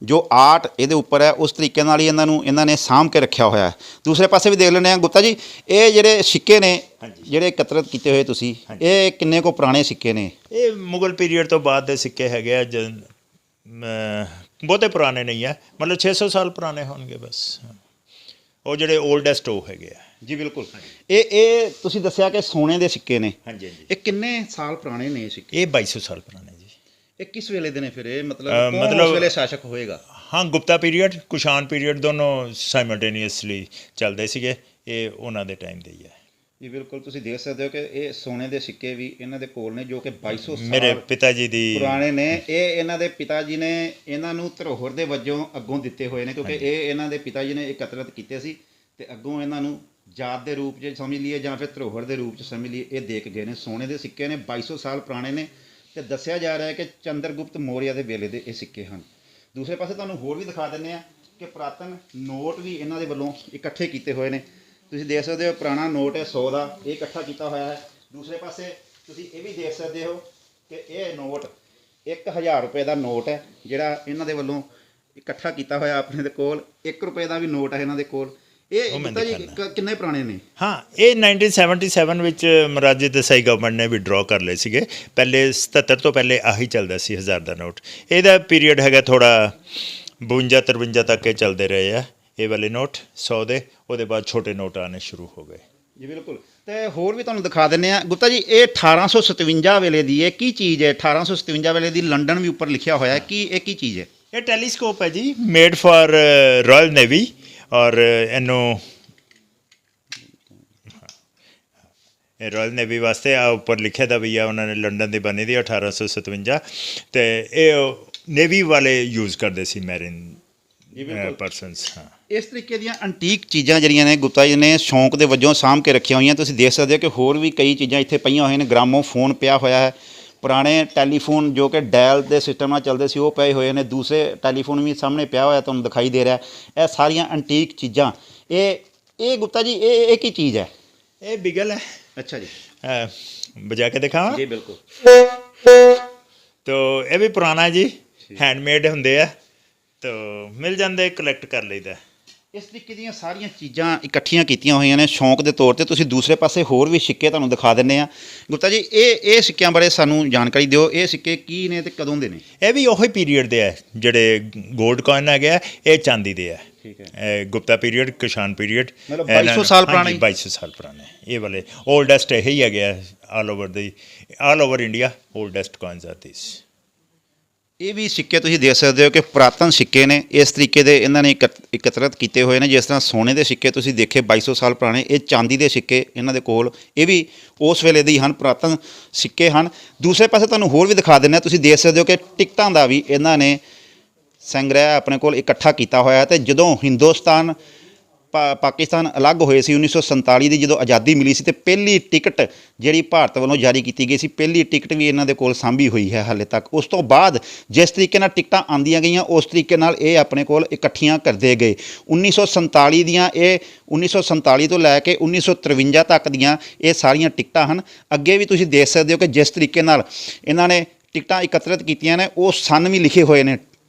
ਜੋ ਆਰਟ ਇਹਦੇ ਉੱਪਰ ਹੈ ਉਸ ਤਰੀਕੇ ਨਾਲ ਹੀ ਇਹਨਾਂ ਨੇ ਸਾਂਭ ਕੇ ਰੱਖਿਆ ਹੋਇਆ ਹੈ। ਦੂਸਰੇ ਪਾਸੇ ਵੀ ਦੇਖ ਲੈਂਦੇ ਹਾਂ ਗੁਪਤਾ ਜੀ, ਇਹ ਜਿਹੜੇ ਸਿੱਕੇ ਨੇ ਜਿਹੜੇ ਇਕੱਤਰਿਤ ਕੀਤੇ ਹੋਏ ਤੁਸੀਂ, ਇਹ ਕਿੰਨੇ ਕੁ ਪੁਰਾਣੇ ਸਿੱਕੇ ਨੇ? ਇਹ ਮੁਗਲ ਪੀਰੀਅਡ ਤੋਂ ਬਾਅਦ ਦੇ ਸਿੱਕੇ ਹੈਗੇ ਆ, ਬਹੁਤੇ ਪੁਰਾਣੇ ਨਹੀਂ ਆ, ਮਤਲਬ 600 ਸਾਲ ਪੁਰਾਣੇ ਹੋਣਗੇ ਬਸ। ਉਹ ਜਿਹੜੇ ਓਲਡੈਸਟ ਉਹ ਹੈਗੇ ਆ ਜੀ ਬਿਲਕੁਲ। ਇਹ ਤੁਸੀਂ ਦੱਸਿਆ ਕਿ ਸੋਨੇ ਦੇ ਸਿੱਕੇ ਨੇ। ਹਾਂਜੀ ਹਾਂਜੀ। ਇਹ ਕਿੰਨੇ ਸਾਲ ਪੁਰਾਣੇ ਨੇ ਇਹ ਸਿੱਕੇ? ਇਹ 2200 ਸਾਲ ਪੁਰਾਣੇ ਜੀ। ਇਹ ਕਿਸ ਵੇਲੇ ਦੇ ਨੇ ਫਿਰ? ਇਹ ਮਤਲਬ ਉਸ ਵੇਲੇ ਸ਼ਾਸਕ ਹੋਏਗਾ? ਹਾਂ, ਗੁਪਤਾ ਪੀਰੀਅਡ, ਕੁਸ਼ਾਨ ਪੀਰੀਅਡ ਦੋਨੋਂ ਸਾਈਮਲਟੇਨੀਅਸਲੀ ਚੱਲਦੇ ਸੀਗੇ। ਇਹ ਉਹਨਾਂ ਦੇ ਟਾਈਮ ਦੇ ਹੀ ਹੈ ਜੀ ਬਿਲਕੁਲ। ਤੁਸੀਂ ਦੇਖ ਸਕਦੇ ਹੋ ਕਿ ਇਹ ਸੋਨੇ ਦੇ ਸਿੱਕੇ ਵੀ ਇਹਨਾਂ ਦੇ ਕੋਲ ਨੇ ਜੋ ਕਿ 2200 ਸਾਲ ਮੇਰੇ ਪਿਤਾ ਜੀ ਦੀ ਪੁਰਾਣੇ ਨੇ। ਇਹ ਇਹਨਾਂ ਦੇ ਪਿਤਾ ਜੀ ਨੇ ਇਹਨਾਂ ਨੂੰ ਧਰੋਹਰ ਦੇ ਵਜੋਂ ਅੱਗੋਂ ਦਿੱਤੇ ਹੋਏ ਨੇ, ਕਿਉਂਕਿ ਇਹ ਇਹਨਾਂ ਦੇ ਪਿਤਾ ਜੀ ਨੇ ਇਕੱਤਰਤ ਕੀਤੇ ਸੀ ਤੇ ਅੱਗੋਂ ਇਹਨਾਂ ਨੂੰ ਯਾਦ ਦੇ ਰੂਪ 'ਚ ਸਮਝ ਲਈਏ ਜਾਂ ਫਿਰ ਧਰੋਹਰ ਦੇ ਰੂਪ 'ਚ ਸਮਝ ਲਈਏ, ਇਹ ਦੇ ਕੇ ਗਏ ਨੇ। ਸੋਨੇ ਦੇ ਸਿੱਕੇ ਨੇ, 2200 ਸਾਲ ਪੁਰਾਣੇ ਨੇ ਤੇ ਦੱਸਿਆ ਜਾ ਰਿਹਾ ਹੈ ਕਿ ਚੰਦਰਗੁਪਤ ਮੌਰੀਆ ਦੇ ਵੇਲੇ ਦੇ ਇਹ ਸਿੱਕੇ ਹਨ। ਦੂਸਰੇ ਪਾਸੇ ਤੁਹਾਨੂੰ ਹੋਰ ਵੀ ਦਿਖਾ ਦਿੰਦੇ ਆ ਕਿ ਪੁਰਾਤਨ ਨੋਟ ਵੀ ਇਹਨਾਂ ਦੇ ਵੱਲੋਂ ਇਕੱਠੇ ਕੀਤੇ ਹੋਏ ਨੇ। ਤੁਸੀਂ ਦੇਖ ਸਕਦੇ ਹੋ ਪੁਰਾਣਾ ਨੋਟ ਹੈ 100 ਦਾ, ਇਹ ਇਕੱਠਾ ਕੀਤਾ ਹੋਇਆ ਹੈ। ਦੂਸਰੇ ਪਾਸੇ ਤੁਸੀਂ ਇਹ ਵੀ ਦੇਖ ਸਕਦੇ ਹੋ ਕਿ ਇਹ ਨੋਟ 1000 ਰੁਪਏ ਦਾ ਨੋਟ ਹੈ ਜਿਹੜਾ ਇਹਨਾਂ ਦੇ ਵੱਲੋਂ ਇਕੱਠਾ ਕੀਤਾ ਹੋਇਆ ਆਪਣੇ ਦੇ ਕੋਲ। 1 ਰੁਪਏ ਦਾ ਵੀ ਨੋਟ ਹੈ ਇਹਨਾਂ ਦੇ ਕੋਲ। ਇਹ ਪਤਾ ਜੀ ਕਿੰਨੇ ਪੁਰਾਣੇ ਨੇ? ਹਾਂ, ਇਹ 1977 ਵਿੱਚ ਮਹਾਰਾਜਾ ਦੇਸਾਈ ਗਵਰਨਮੈਂਟ ਨੇ ਵਿਡਰਾਅ ਕਰ ਲਏ ਸੀਗੇ। ਪਹਿਲੇ 77 ਤੋਂ ਪਹਿਲੇ ਆਹੀ ਚੱਲਦਾ ਸੀ 1000 ਦਾ ਨੋਟ। ਇਹਦਾ ਪੀਰੀਅਡ ਹੈਗਾ ਥੋੜ੍ਹਾ 52-53 ਤੱਕ ਇਹ ਚੱਲਦੇ ਰਹੇ ਆ ਇਹ ਵਾਲੇ ਨੋਟ 100 ਦੇ। ਉਹਦੇ ਬਾਅਦ ਛੋਟੇ ਨੋਟ ਆਉਣੇ ਸ਼ੁਰੂ ਹੋ ਗਏ ਜੀ ਬਿਲਕੁਲ। ਤੇ ਹੋਰ ਵੀ ਤੁਹਾਨੂੰ ਦਿਖਾ ਦਿੰਦੇ ਆ ਗੁਪਤਾ ਜੀ, ਇਹ 1857 ਵੇਲੇ ਦੀ ਇਹ ਕੀ ਚੀਜ਼ ਹੈ? 1857 ਵੇਲੇ ਦੀ ਲੰਡਨ ਵੀ ਉੱਪਰ ਲਿਖਿਆ ਹੋਇਆ ਹੈ। ਇਹ ਕੀ ਚੀਜ਼ ਹੈ? ਇਹ ਟੈਲੀਸਕੋਪ ਹੈ ਜੀ, ਮੇਡ ਫਾਰ ਰਾਇਲ ਨੇਵੀ। ਔਰ ਇਹਨੂੰ ਇਹ ਰਾਇਲ ਨੇਵੀ ਵਾਸਤੇ ਆ ਉੱਪਰ ਲਿਖਿਆ ਦਾ ਵੀ ਆ, ਉਹਨਾਂ ਨੇ ਲੰਡਨ ਦੀ ਬਣੀ ਦੀ 1857 ਤੇ ਇਹ ਨੇਵੀ ਵਾਲੇ ਯੂਜ਼ ਕਰਦੇ ਸੀ, ਮੈਰੀਨ ਪਰਸਨਸ। ਹਾਂ, ਇਸ ਤਰੀਕੇ ਦੀਆਂ ਐਂਟੀਕ ਚੀਜ਼ਾਂ ਜਿਹੜੀਆਂ ਨੇ ਗੁਪਤਾ ਜੀ ਨੇ ਸ਼ੌਂਕ ਦੇ ਵਜੋਂ ਸਾਂਭ ਕੇ ਰੱਖੀਆਂ ਹੋਈਆਂ। ਤੁਸੀਂ ਦੇਖ ਸਕਦੇ ਹੋ ਕਿ ਹੋਰ ਵੀ ਕਈ ਚੀਜ਼ਾਂ ਇੱਥੇ ਪਈਆਂ ਹੋਈਆਂ ਨੇ। ਗ੍ਰਾਮੋਫੋਨ ਪਿਆ ਹੋਇਆ ਹੈ, ਪੁਰਾਣੇ ਟੈਲੀਫੋਨ ਜੋ ਕਿ ਡਾਇਲ ਦੇ ਸਿਸਟਮ ਨਾਲ ਚੱਲਦੇ ਸੀ ਉਹ ਪਏ ਹੋਏ ਨੇ। ਦੂਸਰੇ ਟੈਲੀਫੋਨ ਵੀ ਸਾਹਮਣੇ ਪਿਆ ਹੋਇਆ ਤੁਹਾਨੂੰ ਦਿਖਾਈ ਦੇ ਰਿਹਾ। ਇਹ ਸਾਰੀਆਂ ਐਂਟੀਕ ਚੀਜ਼ਾਂ। ਇਹ ਗੁਪਤਾ ਜੀ ਇਹ ਕੀ ਚੀਜ਼ ਹੈ? ਇਹ ਬਿਗਲ ਹੈ। ਅੱਛਾ ਜੀ, ਬਜਾ ਕੇ ਦਿਖਾਵਾਂ? ਜੀ ਬਿਲਕੁਲ। ਤੋ ਇਹ ਵੀ ਪੁਰਾਣਾ ਜੀ, ਹੈਂਡਮੇਡ ਹੁੰਦੇ ਆ, ਤੋ ਮਿਲ ਜਾਂਦੇ, ਕਲੈਕਟ ਕਰ ਲਈਦਾ। ਇਸ ਤਰੀਕੇ ਦੀਆਂ ਸਾਰੀਆਂ ਚੀਜ਼ਾਂ ਇਕੱਠੀਆਂ ਕੀਤੀਆਂ ਹੋਈਆਂ ਨੇ ਸ਼ੌਂਕ ਦੇ ਤੌਰ ਤੇ। ਤੁਸੀਂ ਦੂਸਰੇ ਪਾਸੇ ਹੋਰ ਵੀ ਸਿੱਕੇ ਤੁਹਾਨੂੰ ਦਿਖਾ ਦਿੰਦੇ ਆ ਗੁਪਤਾ ਜੀ। ਇਹ ਸਿੱਕਿਆਂ ਬਾਰੇ ਸਾਨੂੰ ਜਾਣਕਾਰੀ ਦਿਓ। ਇਹ ਸਿੱਕੇ ਕੀ ਨੇ ਤੇ ਕਦੋਂ ਦੇ ਨੇ? ਇਹ ਵੀ ਉਹੀ ਪੀਰੀਅਡ ਦੇ ਆ ਜਿਹੜੇ ਗੋਲਡ ਕੋਇਨ ਹੈਗੇ ਆ, ਇਹ ਚਾਂਦੀ ਦੇ ਆ। ਠੀਕ ਹੈ। ਗੁਪਤਾ ਪੀਰੀਅਡ, ਕੁਸ਼ਾਨ ਪੀਰੀਅਡ, ਮਤਲਬ 2200 ਸਾਲ ਪੁਰਾਣੇ। 2200 ਸਾਲ ਪੁਰਾਣੇ ਇਹ ਵਾਲੇ ਓਲਡੈਸਟ ਇਹ ਹੀ ਹੈਗੇ ਆ। All over India oldest coins are this. ਇਹ ਵੀ ਸਿੱਕੇ ਤੁਸੀਂ ਦੇਖ ਸਕਦੇ ਹੋ ਕਿ ਪੁਰਾਤਨ ਸਿੱਕੇ ਨੇ। ਇਸ ਤਰੀਕੇ ਦੇ ਇਹਨਾਂ ਨੇ ਇਕੱਤਰਿਤ ਕੀਤੇ ਹੋਏ ਨੇ। ਜਿਸ ਤਰ੍ਹਾਂ ਸੋਨੇ ਦੇ ਸਿੱਕੇ ਤੁਸੀਂ ਦੇਖੇ 2200 ਸਾਲ ਪੁਰਾਣੇ, ਇਹ ਚਾਂਦੀ ਦੇ ਸਿੱਕੇ ਇਹਨਾਂ ਦੇ ਕੋਲ ਇਹ ਵੀ ਉਸ ਵੇਲੇ ਦੇ ਹੀ ਹਨ, ਪੁਰਾਤਨ ਸਿੱਕੇ ਹਨ। ਦੂਸਰੇ ਪਾਸੇ ਤੁਹਾਨੂੰ ਹੋਰ ਵੀ ਦਿਖਾ ਦਿੰਦੇ ਹਾਂ। ਤੁਸੀਂ ਦੇਖ ਸਕਦੇ ਹੋ ਕਿ ਟਿਕਟਾਂ ਦਾ ਵੀ ਇਹਨਾਂ ਨੇ ਸੰਗ੍ਰਹਿ ਆਪਣੇ ਕੋਲ ਇਕੱਠਾ ਕੀਤਾ ਹੋਇਆ। ਤੇ ਜਦੋਂ ਹਿੰਦੁਸਤਾਨ ਪਾਕਿਸਤਾਨ ਅਲੱਗ ਹੋਏ ਸੀ 1947 ਦੀ, ਜਦੋਂ ਆਜ਼ਾਦੀ ਮਿਲੀ ਸੀ, ਤੇ ਪਹਿਲੀ ਟਿਕਟ ਜਿਹੜੀ ਭਾਰਤ ਵੱਲੋਂ ਜਾਰੀ ਕੀਤੀ ਗਈ ਸੀ, ਪਹਿਲੀ ਟਿਕਟ ਵੀ ਇਹਨਾਂ ਦੇ ਕੋਲ ਸਾਂਭੀ ਹੋਈ ਹੈ ਹਾਲੇ ਤੱਕ। ਉਸ ਤੋਂ ਬਾਅਦ ਜਿਸ ਤਰੀਕੇ ਨਾਲ ਟਿਕਟਾਂ ਆਉਂਦੀਆਂ ਗਈਆਂ ਉਸ ਤਰੀਕੇ ਨਾਲ ਇਹ ਆਪਣੇ ਕੋਲ ਇਕੱਠੀਆਂ ਕਰਦੇ ਗਏ। 1947 ਦੀਆਂ, ਇਹ 1947 ਤੋਂ ਲੈ ਕੇ 1953 ਤੱਕ ਦੀਆਂ ਇਹ ਸਾਰੀਆਂ ਟਿਕਟਾਂ ਹਨ। ਅੱਗੇ ਵੀ ਤੁਸੀਂ ਦੇਖ ਸਕਦੇ ਹੋ ਕਿ ਜਿਸ ਤਰੀਕੇ ਨਾਲ ਇਹਨਾਂ ਨੇ ਟਿਕਟਾਂ ਇਕੱਤਰਿਤ ਕੀਤੀਆਂ ਨੇ ਉਹ ਸਨ ਵੀ ਲਿਖੇ ਹੋਏ ਨੇ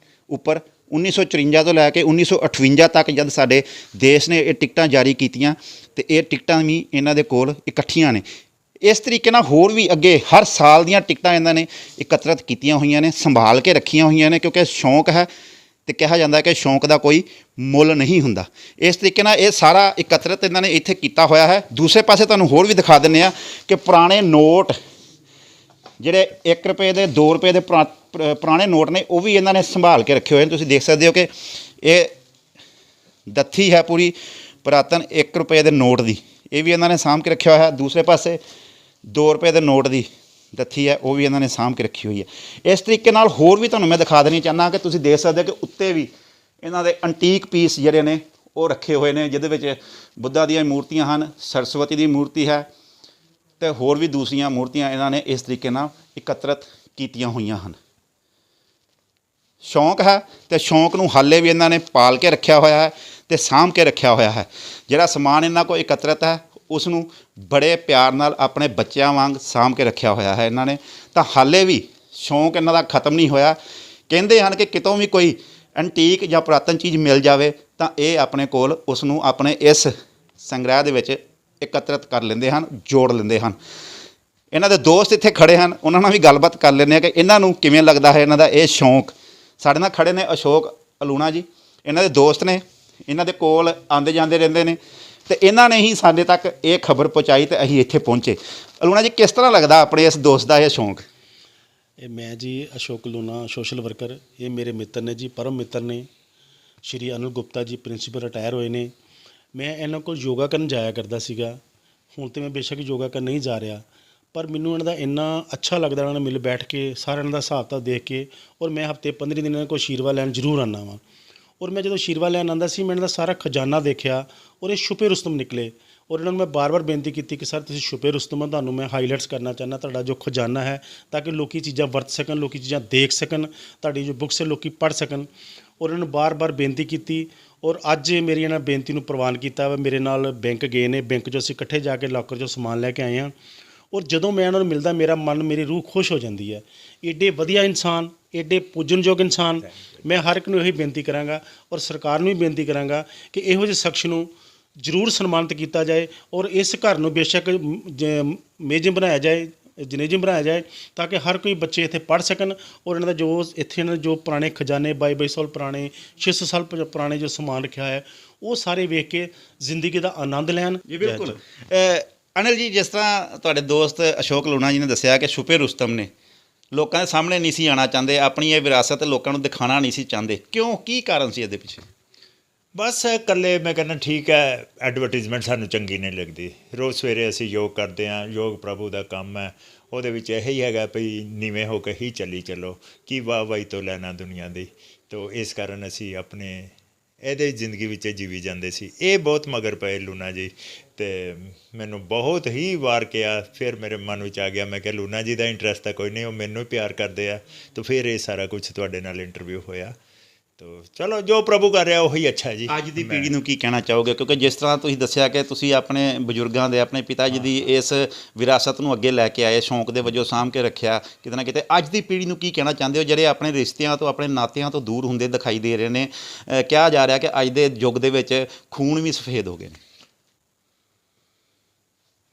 ਉੱਪਰ। 1954 ਤੋਂ ਲੈ ਕੇ 1958 ਤੱਕ ਜਦ ਸਾਡੇ ਦੇਸ਼ ਨੇ ਇਹ ਟਿਕਟਾਂ ਜਾਰੀ ਕੀਤੀਆਂ ਤੇ ਇਹ ਟਿਕਟਾਂ ਵੀ ਇਹਨਾਂ ਦੇ ਕੋਲ ਇਕੱਠੀਆਂ ਨੇ। ਇਸ ਤਰੀਕੇ ਨਾਲ ਹੋਰ ਵੀ ਅੱਗੇ ਹਰ ਸਾਲ ਦੀਆਂ ਟਿਕਟਾਂ ਇਹਨਾਂ ਨੇ ਇਕੱਤਰਿਤ ਕੀਤੀਆਂ ਹੋਈਆਂ ਨੇ, ਸੰਭਾਲ ਕੇ ਰੱਖੀਆਂ ਹੋਈਆਂ ਨੇ, ਕਿਉਂਕਿ ਸ਼ੌਂਕ ਹੈ ਤੇ ਕਿਹਾ ਜਾਂਦਾ ਕਿ ਸ਼ੌਂਕ ਦਾ ਕੋਈ ਮੁੱਲ ਨਹੀਂ ਹੁੰਦਾ। ਇਸ ਤਰੀਕੇ ਨਾਲ ਇਹ ਸਾਰਾ ਇਕੱਤਰਿਤ ਇਹਨਾਂ ਨੇ ਇੱਥੇ ਕੀਤਾ ਹੋਇਆ ਹੈ। ਦੂਸਰੇ ਪਾਸੇ ਤੁਹਾਨੂੰ ਹੋਰ ਵੀ ਦਿਖਾ ਦਿੰਦੇ ਆ ਕਿ ਪੁਰਾਣੇ ਨੋਟ ਜਿਹੜੇ 1 ਰੁਪਏ ਦੇ 2 ਰੁਪਏ ਦੇ ਪੁਰਾਣੇ ਨੋਟ ਨੇ ਉਹ ਵੀ ਇਹਨਾਂ ਨੇ ਸੰਭਾਲ ਕੇ ਰੱਖੇ ਹੋਏ ਨੇ। ਤੁਸੀਂ ਦੇਖ ਸਕਦੇ ਹੋ ਕਿ ਇਹ ਦੱਥੀ ਹੈ ਪੂਰੀ ਪੁਰਾਤਨ 1 ਰੁਪਏ ਦੇ ਨੋਟ ਦੀ, ਇਹ ਵੀ ਇਹਨਾਂ ਨੇ ਸਾਂਭ ਕੇ ਰੱਖਿਆ ਹੋਇਆ ਹੈ। ਦੂਸਰੇ ਪਾਸੇ 2 ਰੁਪਏ ਦੇ ਨੋਟ ਦੀ ਦੱਥੀ ਹੈ, ਉਹ ਵੀ ਇਹਨਾਂ ਨੇ ਸਾਂਭ ਕੇ ਰੱਖੀ ਹੋਈ ਹੈ। ਇਸ ਤਰੀਕੇ ਨਾਲ ਹੋਰ ਵੀ ਤੁਹਾਨੂੰ ਮੈਂ ਦਿਖਾ ਦੇਣੀ ਚਾਹੁੰਦਾ ਕਿ ਤੁਸੀਂ ਦੇਖ ਸਕਦੇ ਹੋ ਕਿ ਉੱਤੇ ਵੀ ਇਹਨਾਂ ਦੇ ਐਂਟੀਕ ਪੀਸ ਜਿਹੜੇ ਨੇ ਉਹ ਰੱਖੇ ਹੋਏ ਨੇ, ਜਿਹਦੇ ਵਿੱਚ ਬੁੱਧਾ ਦੀਆਂ ਮੂਰਤੀਆਂ ਹਨ, ਸਰਸਵਤੀ ਦੀ ਮੂਰਤੀ ਹੈ ਤੇ ਹੋਰ ਵੀ ਦੂਸਰੀਆਂ ਮੂਰਤੀਆਂ ਇਹਨਾਂ ਨੇ ਇਸ ਤਰੀਕੇ ਨਾਲ ਇਕੱਤਰਿਤ ਕੀਤੀਆਂ ਹੋਈਆਂ ਹਨ। ਸ਼ੌਂਕ ਹੈ ਤੇ ਸ਼ੌਂਕ ਨੂੰ ਹਾਲੇ ਵੀ ਇਹਨਾਂ ਨੇ ਪਾਲ ਕੇ ਰੱਖਿਆ ਹੋਇਆ ਹੈ ਤੇ ਸਾਂਭ ਕੇ ਰੱਖਿਆ ਹੋਇਆ ਹੈ। ਜਿਹੜਾ ਸਮਾਨ ਇਹਨਾਂ ਕੋਲ ਇਕੱਤਰਿਤ ਹੈ ਉਸ ਨੂੰ ਬੜੇ ਪਿਆਰ ਨਾਲ ਆਪਣੇ ਬੱਚਿਆਂ ਵਾਂਗ ਸਾਂਭ ਕੇ ਰੱਖਿਆ ਹੋਇਆ ਹੈ ਇਹਨਾਂ ਨੇ। ਤਾਂ ਹਾਲੇ ਵੀ ਸ਼ੌਂਕ ਇਹਨਾਂ ਦਾ ਖਤਮ ਨਹੀਂ ਹੋਇਆ। ਕਹਿੰਦੇ ਹਨ ਕਿ ਕਿਤੋਂ ਵੀ ਕੋਈ ਐਂਟੀਕ ਜਾਂ ਪੁਰਾਤਨ ਚੀਜ਼ ਮਿਲ ਜਾਵੇ ਤਾਂ ਇਹ ਆਪਣੇ ਕੋਲ ਉਸ ਨੂੰ ਆਪਣੇ ਇਸ ਸੰਗ੍ਰਹਿ ਦੇ ਵਿੱਚ ਇਕੱਤਰਿਤ ਕਰ ਲੈਂਦੇ ਹਨ, ਜੋੜ ਲੈਂਦੇ ਹਨ। ਇਹਨਾਂ ਦੇ ਦੋਸਤ ਇੱਥੇ ਖੜੇ ਹਨ, ਉਹਨਾਂ ਨਾਲ ਵੀ ਗੱਲਬਾਤ ਕਰ ਲੈਂਦੇ ਹਾਂ ਕਿ ਇਹਨਾਂ ਨੂੰ ਕਿਵੇਂ ਲੱਗਦਾ ਹੈ ਇਹਨਾਂ ਦਾ ਇਹ ਸ਼ੌਂਕ। ਸਾਡੇ ਨਾਲ ਖੜੇ ਨੇ ਅਸ਼ੋਕ ਅਲੂਣਾ ਜੀ, ਇਹਨਾਂ ਦੇ ਦੋਸਤ ਨੇ, ਇਹਨਾਂ ਦੇ ਕੋਲ ਆਉਂਦੇ ਜਾਂਦੇ ਰਹਿੰਦੇ ਨੇ ਤੇ ਇਹਨਾਂ ਨੇ ਹੀ ਸਾਡੇ ਤੱਕ ਇਹ ਖਬਰ ਪਹੁੰਚਾਈ ਤੇ ਅਸੀਂ ਇੱਥੇ ਪਹੁੰਚੇ। ਅਲੂਣਾ ਜੀ, ਕਿਸ ਤਰ੍ਹਾਂ ਲੱਗਦਾ ਆਪਣੇ ਇਸ ਦੋਸਤ ਦਾ ਇਹ ਸ਼ੌਂਕ? ਇਹ ਮੈਂ ਜੀ ਅਸ਼ੋਕ ਲੂਣਾ, ਸੋਸ਼ਲ ਵਰਕਰ। ਇਹ ਮੇਰੇ ਮਿੱਤਰ ਨੇ ਜੀ, ਪਰਮ ਮਿੱਤਰ ਨੇ। ਸ਼੍ਰੀ ਅਨਿਲ ਗੁਪਤਾ ਜੀ ਪ੍ਰਿੰਸੀਪਲ ਰਿਟਾਇਰ ਹੋਏ ਨੇ। ਮੈਂ ਇਹਨਾਂ ਕੋਲ ਯੋਗਾ ਕਰਨ ਜਾਇਆ ਕਰਦਾ ਸੀਗਾ। ਹੁਣ ਤਾਂ ਮੈਂ ਬੇਸ਼ੱਕ ਯੋਗਾ ਕਰਨ ਨਹੀਂ ਜਾ ਰਿਹਾ, ਪਰ ਮੈਨੂੰ ਇਹਨਾਂ ਦਾ ਇੰਨਾ ਅੱਛਾ ਲੱਗਦਾ, ਇਹਨਾਂ ਨਾਲ ਮਿਲ ਬੈਠ ਕੇ ਸਾਰਿਆਂ ਦਾ ਹਿਸਾਬ ਤਾਂ ਦੇਖ ਕੇ। ਔਰ ਮੈਂ ਹਫ਼ਤੇ 15 ਦਿਨ ਇਹਨਾਂ ਕੋਲ ਆਸ਼ੀਰਵਾਦ ਲੈਣ ਜ਼ਰੂਰ ਆਉਂਦਾ ਵਾਂ। ਔਰ ਮੈਂ ਜਦੋਂ ਆਸ਼ੀਰਵਾਦ ਲੈਣ ਆਉਂਦਾ ਸੀ, ਮੈਂ ਇਹਨਾਂ ਦਾ ਸਾਰਾ ਖਜ਼ਾਨਾ ਦੇਖਿਆ ਔਰ ਇਹ ਛੁਪੇ ਰੁਸਤਮ ਨਿਕਲੇ। ਔਰ ਇਹਨਾਂ ਨੂੰ ਮੈਂ ਬਾਰ-ਬਾਰ ਬੇਨਤੀ ਕੀਤੀ ਕਿ ਸਰ ਤੁਸੀਂ ਛੁਪੇ ਰੁਸਤਮ, ਤੁਹਾਨੂੰ ਮੈਂ ਹਾਈਲਾਈਟਸ ਕਰਨਾ ਚਾਹੁੰਦਾ ਤੁਹਾਡਾ ਜੋ ਖਜ਼ਾਨਾ ਹੈ, ਤਾਂ ਕਿ ਲੋਕੀ ਚੀਜ਼ਾਂ ਵਰਤ ਸਕਣ, ਲੋਕੀ ਚੀਜ਼ਾਂ ਦੇਖ ਸਕਣ, ਤੁਹਾਡੀ ਜੋ ਬੁੱਕਸ ਹੈ ਲੋਕੀ ਪੜ੍ਹ ਸਕਣ। ਔਰ ਇਹਨਾਂ ਨੂੰ ਬਾਰ-ਬਾਰ ਬੇਨਤੀ ਕੀਤੀ ਔਰ ਅੱਜ ਮੇਰੀ ਇਹਨਾਂ ਬੇਨਤੀ ਨੂੰ ਪ੍ਰਵਾਨ ਕੀਤਾ ਵਾ। ਮੇਰੇ ਨਾਲ ਬੈਂਕ ਗਏ ਨੇ, ਬੈਂਕ 'ਚੋਂ ਅਸੀਂ ਇਕੱਠੇ ਜਾ ਕੇ ਲਾਕਰ 'ਚੋਂ ਸਮਾਨ ਲੈ ਕੇ ਆਏ ਹਾਂ। ਔਰ ਜਦੋਂ ਮੈਂ ਇਹਨਾਂ ਨੂੰ ਮਿਲਦਾ, ਮੇਰਾ ਮਨ, ਮੇਰੀ ਰੂਹ ਖੁਸ਼ ਹੋ ਜਾਂਦੀ ਹੈ। ਏਡੇ ਵਧੀਆ ਇਨਸਾਨ, ਏਡੇ ਪੂਜਨਯੋਗ ਇਨਸਾਨ। ਮੈਂ ਹਰ ਇੱਕ ਨੂੰ ਇਹੀ ਬੇਨਤੀ ਕਰਾਂਗਾ ਔਰ ਸਰਕਾਰ ਨੂੰ ਵੀ ਬੇਨਤੀ ਕਰਾਂਗਾ ਕਿ ਇਹੋ ਜਿਹੇ ਸ਼ਖਸ ਨੂੰ ਜ਼ਰੂਰ ਸਨਮਾਨਿਤ ਕੀਤਾ ਜਾਏ ਔਰ ਇਸ ਘਰ ਨੂੰ ਬੇਸ਼ੱਕ ਮਿਊਜ਼ੀਅਮ ਬਣਾਇਆ ਜਾਏ, ਜਿਨੇਜਮ ਬਣਾਇਆ ਜਾਏ, ਤਾਂ ਕਿ ਹਰ ਕੋਈ ਬੱਚੇ ਇੱਥੇ ਪੜ੍ਹ ਸਕਣ। ਔਰ ਇਹਨਾਂ ਦਾ ਜੋ ਇੱਥੇ ਇਹਨਾਂ ਦੇ ਜੋ ਪੁਰਾਣੇ ਖਜ਼ਾਨੇ 22 ਸਾਲ ਪੁਰਾਣੇ, 600 ਸਾਲ ਪੁਰਾਣੇ ਜੋ ਸਮਾਨ ਰੱਖਿਆ ਹੈ, ਉਹ ਸਾਰੇ ਵੇਖ ਕੇ ਜ਼ਿੰਦਗੀ ਦਾ ਆਨੰਦ ਲੈਣ। ਜੀ ਬਿਲਕੁਲ। ਅਨਿਲ ਜੀ, ਜਿਸ ਤਰ੍ਹਾਂ ਤੁਹਾਡੇ ਦੋਸਤ ਅਸ਼ੋਕ ਲੂਣਾ ਜੀ ਨੇ ਦੱਸਿਆ ਕਿ ਛੁਪੇ ਰੁਸਤਮ ਨੇ, ਲੋਕਾਂ ਦੇ ਸਾਹਮਣੇ ਨਹੀਂ ਸੀ ਆਉਣਾ ਚਾਹੁੰਦੇ, ਆਪਣੀ ਇਹ ਵਿਰਾਸਤ ਲੋਕਾਂ ਨੂੰ ਦਿਖਾਉਣਾ ਨਹੀਂ ਸੀ ਚਾਹੁੰਦੇ, ਕਿਉਂ, ਕੀ ਕਾਰਨ ਸੀ ਇਹਦੇ ਪਿੱਛੇ? ਬਸ ਇਕੱਲੇ ਮੈਂ ਕਹਿੰਦਾ ਠੀਕ ਹੈ, ਐਡਵਰਟੀਜ਼ਮੈਂਟ ਸਾਨੂੰ ਚੰਗੀ ਨਹੀਂ ਲੱਗਦੀ। ਰੋਜ਼ ਸਵੇਰੇ ਅਸੀਂ ਯੋਗ ਕਰਦੇ ਹਾਂ, ਯੋਗ ਪ੍ਰਭੂ ਦਾ ਕੰਮ ਹੈ, ਉਹਦੇ ਵਿੱਚ ਇਹੀ ਹੈਗਾ ਭਈ ਨੀਵੇਂ ਹੋ ਕੇ ਹੀ ਚੱਲੀ ਚੱਲੋ, ਕੀ ਵਾਹ ਵਾਹੀ ਤੋਂ ਲੈਣਾ ਦੁਨੀਆ ਦੀ। ਤੋ ਇਸ ਕਾਰਨ ਅਸੀਂ ਆਪਣੇ ਇਹਦੇ ਜ਼ਿੰਦਗੀ ਵਿੱਚ ਜੀਵੀ ਜਾਂਦੇ ਸੀ। ਇਹ ਬਹੁਤ ਮਗਰ ਪਏ ਲੂਣਾ ਜੀ, ਅਤੇ ਮੈਨੂੰ ਬਹੁਤ ਹੀ ਵਾਰ ਕਿਹਾ। ਫਿਰ ਮੇਰੇ ਮਨ ਵਿੱਚ ਆ ਗਿਆ, ਮੈਂ ਕਿਹਾ ਲੂਣਾ ਜੀ ਦਾ ਇੰਟਰਸਟ ਤਾਂ ਕੋਈ ਨਹੀਂ, ਉਹ ਮੈਨੂੰ ਹੀ ਪਿਆਰ ਕਰਦੇ ਆ। ਤਾਂ ਫਿਰ ਇਹ ਸਾਰਾ ਕੁਝ ਤੁਹਾਡੇ ਨਾਲ ਇੰਟਰਵਿਊ ਹੋਇਆ। ਤੋ ਚਲੋ, ਜੋ ਪ੍ਰਭੂ ਕਰ ਰਿਹਾ ਉਹੀ ਅੱਛਾ ਜੀ। ਅੱਜ ਦੀ ਪੀੜ੍ਹੀ ਨੂੰ ਕੀ ਕਹਿਣਾ ਚਾਹੋਗੇ? ਕਿਉਂਕਿ ਜਿਸ ਤਰ੍ਹਾਂ ਤੁਸੀਂ ਦੱਸਿਆ ਕਿ ਤੁਸੀਂ ਆਪਣੇ ਬਜ਼ੁਰਗਾਂ ਦੇ, ਆਪਣੇ ਪਿਤਾ ਜੀ ਦੀ ਇਸ ਵਿਰਾਸਤ ਨੂੰ ਅੱਗੇ ਲੈ ਕੇ ਆਏ, ਸ਼ੌਂਕ ਦੇ ਵਜੋਂ ਸਾਂਭ ਕੇ ਰੱਖਿਆ ਕਿਤੇ ਨਾ ਕਿਤੇ, ਅੱਜ ਦੀ ਪੀੜ੍ਹੀ ਨੂੰ ਕੀ ਕਹਿਣਾ ਚਾਹੁੰਦੇ ਹੋ ਜਿਹੜੇ ਆਪਣੇ ਰਿਸ਼ਤਿਆਂ ਤੋਂ, ਆਪਣੇ ਨਾਤਿਆਂ ਤੋਂ ਦੂਰ ਹੁੰਦੇ ਦਿਖਾਈ ਦੇ ਰਹੇ ਨੇ? ਕਿਹਾ ਜਾ ਰਿਹਾ ਕਿ ਅੱਜ ਦੇ ਯੁੱਗ ਦੇ ਵਿੱਚ ਖੂਨ ਵੀ ਸਫੇਦ ਹੋ ਗਏ ਨੇ।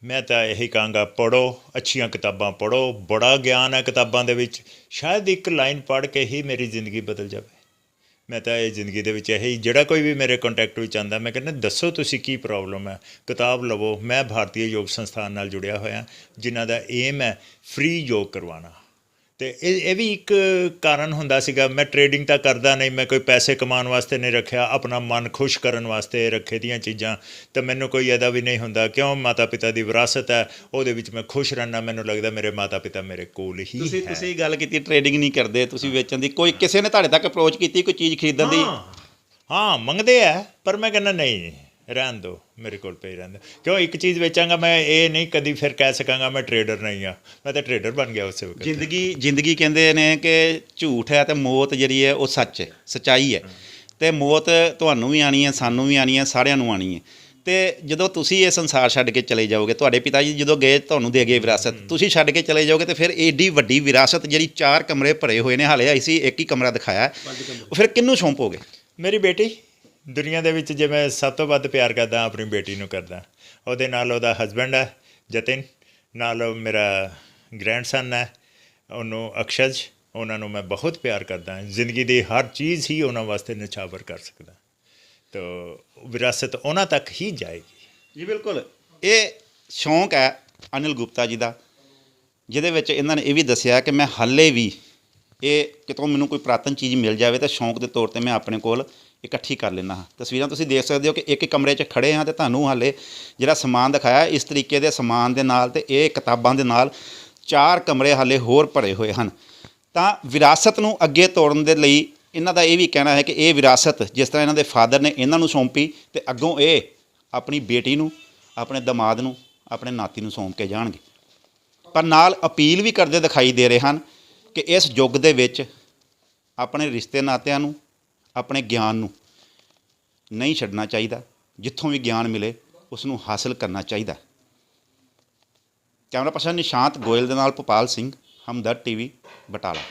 ਮੈਂ ਤਾਂ ਇਹੀ ਕਹਾਂਗਾ, ਪੜ੍ਹੋ, ਅੱਛੀਆਂ ਕਿਤਾਬਾਂ ਪੜ੍ਹੋ, ਬੜਾ ਗਿਆਨ ਹੈ ਕਿਤਾਬਾਂ ਦੇ ਵਿੱਚ। ਸ਼ਾਇਦ ਇੱਕ ਲਾਈਨ ਪੜ੍ਹ ਕੇ ਹੀ ਮੇਰੀ ਜ਼ਿੰਦਗੀ ਬਦਲ ਜਾਵੇ। ਮੈਂ ਤਾਂ ਇਹ ਜ਼ਿੰਦਗੀ ਦੇ ਵਿੱਚ ਇਹੀ, ਜਿਹੜਾ ਕੋਈ ਵੀ ਮੇਰੇ ਕੰਟੈਕਟ ਵਿੱਚ ਆਉਂਦਾ, ਮੈਂ ਕਹਿੰਦਾ ਦੱਸੋ ਤੁਸੀਂ ਕੀ ਪ੍ਰੋਬਲਮ ਹੈ, ਕਿਤਾਬ ਲਵੋ। ਮੈਂ ਭਾਰਤੀ ਯੋਗ ਸੰਸਥਾਨ ਨਾਲ ਜੁੜਿਆ ਹੋਇਆ, ਜਿਨ੍ਹਾਂ ਦਾ ਏਮ ਹੈ ਫ੍ਰੀ ਯੋਗ ਕਰਵਾਉਣਾ। ਅਤੇ ਇਹ ਵੀ ਇੱਕ ਕਾਰਨ ਹੁੰਦਾ ਸੀਗਾ। ਮੈਂ ਟਰੇਡਿੰਗ ਤਾਂ ਕਰਦਾ ਨਹੀਂ, ਮੈਂ ਕੋਈ ਪੈਸੇ ਕਮਾਉਣ ਵਾਸਤੇ ਨਹੀਂ ਰੱਖਿਆ, ਆਪਣਾ ਮਨ ਖੁਸ਼ ਕਰਨ ਵਾਸਤੇ ਰੱਖੇ ਦੀਆਂ ਚੀਜ਼ਾਂ। ਤਾਂ ਮੈਨੂੰ ਕੋਈ ਇਹਦਾ ਵੀ ਨਹੀਂ ਹੁੰਦਾ, ਕਿਉਂ, ਮਾਤਾ ਪਿਤਾ ਦੀ ਵਿਰਾਸਤ ਹੈ, ਉਹਦੇ ਵਿੱਚ ਮੈਂ ਖੁਸ਼ ਰਹਿਣਾ। ਮੈਨੂੰ ਲੱਗਦਾ ਮੇਰੇ ਮਾਤਾ ਪਿਤਾ ਮੇਰੇ ਕੋਲ ਹੀ ਹੈ। ਤੁਸੀਂ ਗੱਲ ਕੀਤੀ ਟਰੇਡਿੰਗ ਨਹੀਂ ਕਰਦੇ, ਤੁਸੀਂ ਵੇਚਣ ਦੀ, ਕੋਈ ਕਿਸੇ ਨੇ ਤੁਹਾਡੇ ਤੱਕ ਅਪਰੋਚ ਕੀਤੀ ਕੋਈ ਚੀਜ਼ ਖਰੀਦਣ ਦੀ? ਹਾਂ ਮੰਗਦੇ ਆ, ਪਰ ਮੈਂ ਕਹਿੰਦਾ ਨਹੀਂ, ਰਹਿਣ ਦਿਓ, ਮੇਰੇ ਕੋਲ ਪਈ ਰਹਿੰਦਾ। ਕਿਉਂ, ਇੱਕ ਚੀਜ਼ ਵੇਚਾਂਗਾ ਮੈਂ, ਇਹ ਨਹੀਂ ਕਦੀ ਫਿਰ ਕਹਿ ਸਕਾਂਗਾ ਮੈਂ ਟਰੇਡਰ ਨਹੀਂ ਹਾਂ। ਮੈਂ ਤਾਂ ਟਰੇਡਰ ਬਣ ਗਿਆ ਉਸੇ ਵਕਤ। ਜ਼ਿੰਦਗੀ ਕਹਿੰਦੇ ਨੇ ਕਿ ਝੂਠ ਹੈ ਅਤੇ ਮੌਤ ਜਿਹੜੀ ਹੈ ਉਹ ਸੱਚ ਹੈ, ਸੱਚਾਈ ਹੈ। ਅਤੇ ਮੌਤ ਤੁਹਾਨੂੰ ਵੀ ਆਉਣੀ ਹੈ, ਸਾਨੂੰ ਵੀ ਆਉਣੀ ਹੈ, ਸਾਰਿਆਂ ਨੂੰ ਆਉਣੀ ਹੈ। ਅਤੇ ਜਦੋਂ ਤੁਸੀਂ ਇਹ ਸੰਸਾਰ ਛੱਡ ਕੇ ਚਲੇ ਜਾਓਗੇ, ਤੁਹਾਡੇ ਪਿਤਾ ਜੀ ਜਦੋਂ ਗਏ ਤੁਹਾਨੂੰ ਦੇ ਗਏ ਵਿਰਾਸਤ, ਤੁਸੀਂ ਛੱਡ ਕੇ ਚਲੇ ਜਾਓਗੇ, ਅਤੇ ਫਿਰ ਏਡੀ ਵੱਡੀ ਵਿਰਾਸਤ ਜਿਹੜੀ 4 ਕਮਰੇ ਭਰੇ ਹੋਏ ਨੇ, ਹਾਲੇ ਅਸੀਂ ਇੱਕ ਹੀ ਕਮਰਾ ਦਿਖਾਇਆ, ਉਹ ਫਿਰ ਕਿਹਨੂੰ ਸੌਂਪੋਗੇ? ਮੇਰੀ ਬੇਟੀ, ਦੁਨੀਆ ਦੇ ਵਿੱਚ ਜੇ ਮੈਂ ਸਭ ਤੋਂ ਵੱਧ ਪਿਆਰ ਕਰਦਾ ਆਪਣੀ ਬੇਟੀ ਨੂੰ ਕਰਦਾ। ਉਹਦੇ ਨਾਲ ਉਹਦਾ ਹਸਬੈਂਡ ਹੈ ਜਤਿਨ, ਨਾਲ ਮੇਰਾ ਗ੍ਰੈਂਡਸਨ ਹੈ, ਉਹਨੂੰ ਅਕਸ਼ਜ, ਉਹਨਾਂ ਨੂੰ ਮੈਂ ਬਹੁਤ ਪਿਆਰ ਕਰਦਾ। ਜ਼ਿੰਦਗੀ ਦੀ ਹਰ ਚੀਜ਼ ਹੀ ਉਹਨਾਂ ਵਾਸਤੇ ਨਿਛਾਵਰ ਕਰ ਸਕਦਾ। ਤੋ ਵਿਰਾਸਤ ਉਹਨਾਂ ਤੱਕ ਹੀ ਜਾਏਗੀ। ਜੀ ਬਿਲਕੁਲ। ਇਹ ਸ਼ੌਂਕ ਹੈ ਅਨਿਲ ਗੁਪਤਾ ਜੀ ਦਾ, ਜਿਹਦੇ ਵਿੱਚ ਇਹਨਾਂ ਨੇ ਇਹ ਵੀ ਦੱਸਿਆ ਕਿ ਮੈਂ ਹਾਲੇ ਵੀ ਇਹ ਕਿਤੋਂ ਮੈਨੂੰ ਕੋਈ ਪੁਰਾਤਨ ਚੀਜ਼ ਮਿਲ ਜਾਵੇ ਤਾਂ ਸ਼ੌਂਕ ਦੇ ਤੌਰ 'ਤੇ ਮੈਂ ਆਪਣੇ ਕੋਲ ਇਕੱਠੀ ਕਰ ਲੈਂਦਾ ਹਾਂ। ਤਸਵੀਰਾਂ ਤੁਸੀਂ ਦੇਖ ਸਕਦੇ ਹੋ ਕਿ ਇੱਕ ਕਮਰੇ 'ਚ ਖੜ੍ਹੇ ਹਾਂ ਅਤੇ ਤੁਹਾਨੂੰ ਹਾਲੇ ਜਿਹੜਾ ਸਮਾਨ ਦਿਖਾਇਆ, ਇਸ ਤਰੀਕੇ ਦੇ ਸਮਾਨ ਦੇ ਨਾਲ ਅਤੇ ਇਹ ਕਿਤਾਬਾਂ ਦੇ ਨਾਲ 4 ਕਮਰੇ ਹਾਲੇ ਹੋਰ ਭਰੇ ਹੋਏ ਹਨ। ਤਾਂ ਵਿਰਾਸਤ ਨੂੰ ਅੱਗੇ ਤੋੜਨ ਦੇ ਲਈ ਇਹਨਾਂ ਦਾ ਇਹ ਵੀ ਕਹਿਣਾ ਹੈ ਕਿ ਇਹ ਵਿਰਾਸਤ ਜਿਸ ਤਰ੍ਹਾਂ ਇਹਨਾਂ ਦੇ ਫਾਦਰ ਨੇ ਇਹਨਾਂ ਨੂੰ ਸੌਂਪੀ, ਅਤੇ ਅੱਗੋਂ ਇਹ ਆਪਣੀ ਬੇਟੀ ਨੂੰ, ਆਪਣੇ ਦਮਾਦ ਨੂੰ, ਆਪਣੇ ਨਾਤੀ ਨੂੰ ਸੌਂਪ ਕੇ ਜਾਣਗੇ। ਪਰ ਨਾਲ ਅਪੀਲ ਵੀ ਕਰਦੇ ਦਿਖਾਈ ਦੇ ਰਹੇ ਹਨ ਕਿ ਇਸ ਯੁੱਗ ਦੇ ਵਿੱਚ ਆਪਣੇ ਰਿਸ਼ਤੇ ਨਾਤਿਆਂ ਨੂੰ, ਆਪਣੇ ਗਿਆਨ ਨੂੰ ਨਹੀਂ ਛੱਡਣਾ ਚਾਹੀਦਾ। ਜਿੱਥੋਂ ਵੀ ਗਿਆਨ ਮਿਲੇ ਉਸ ਨੂੰ ਹਾਸਲ ਕਰਨਾ ਚਾਹੀਦਾ। ਕੈਮਰਾ ਪਰਸਨ ਨਿਸ਼ਾਂਤ ਗੋਇਲ ਦੇ ਨਾਲ ਭੋਪਾਲ ਸਿੰਘ, ਹਮਦਰਦ TV, ਬਟਾਲਾ।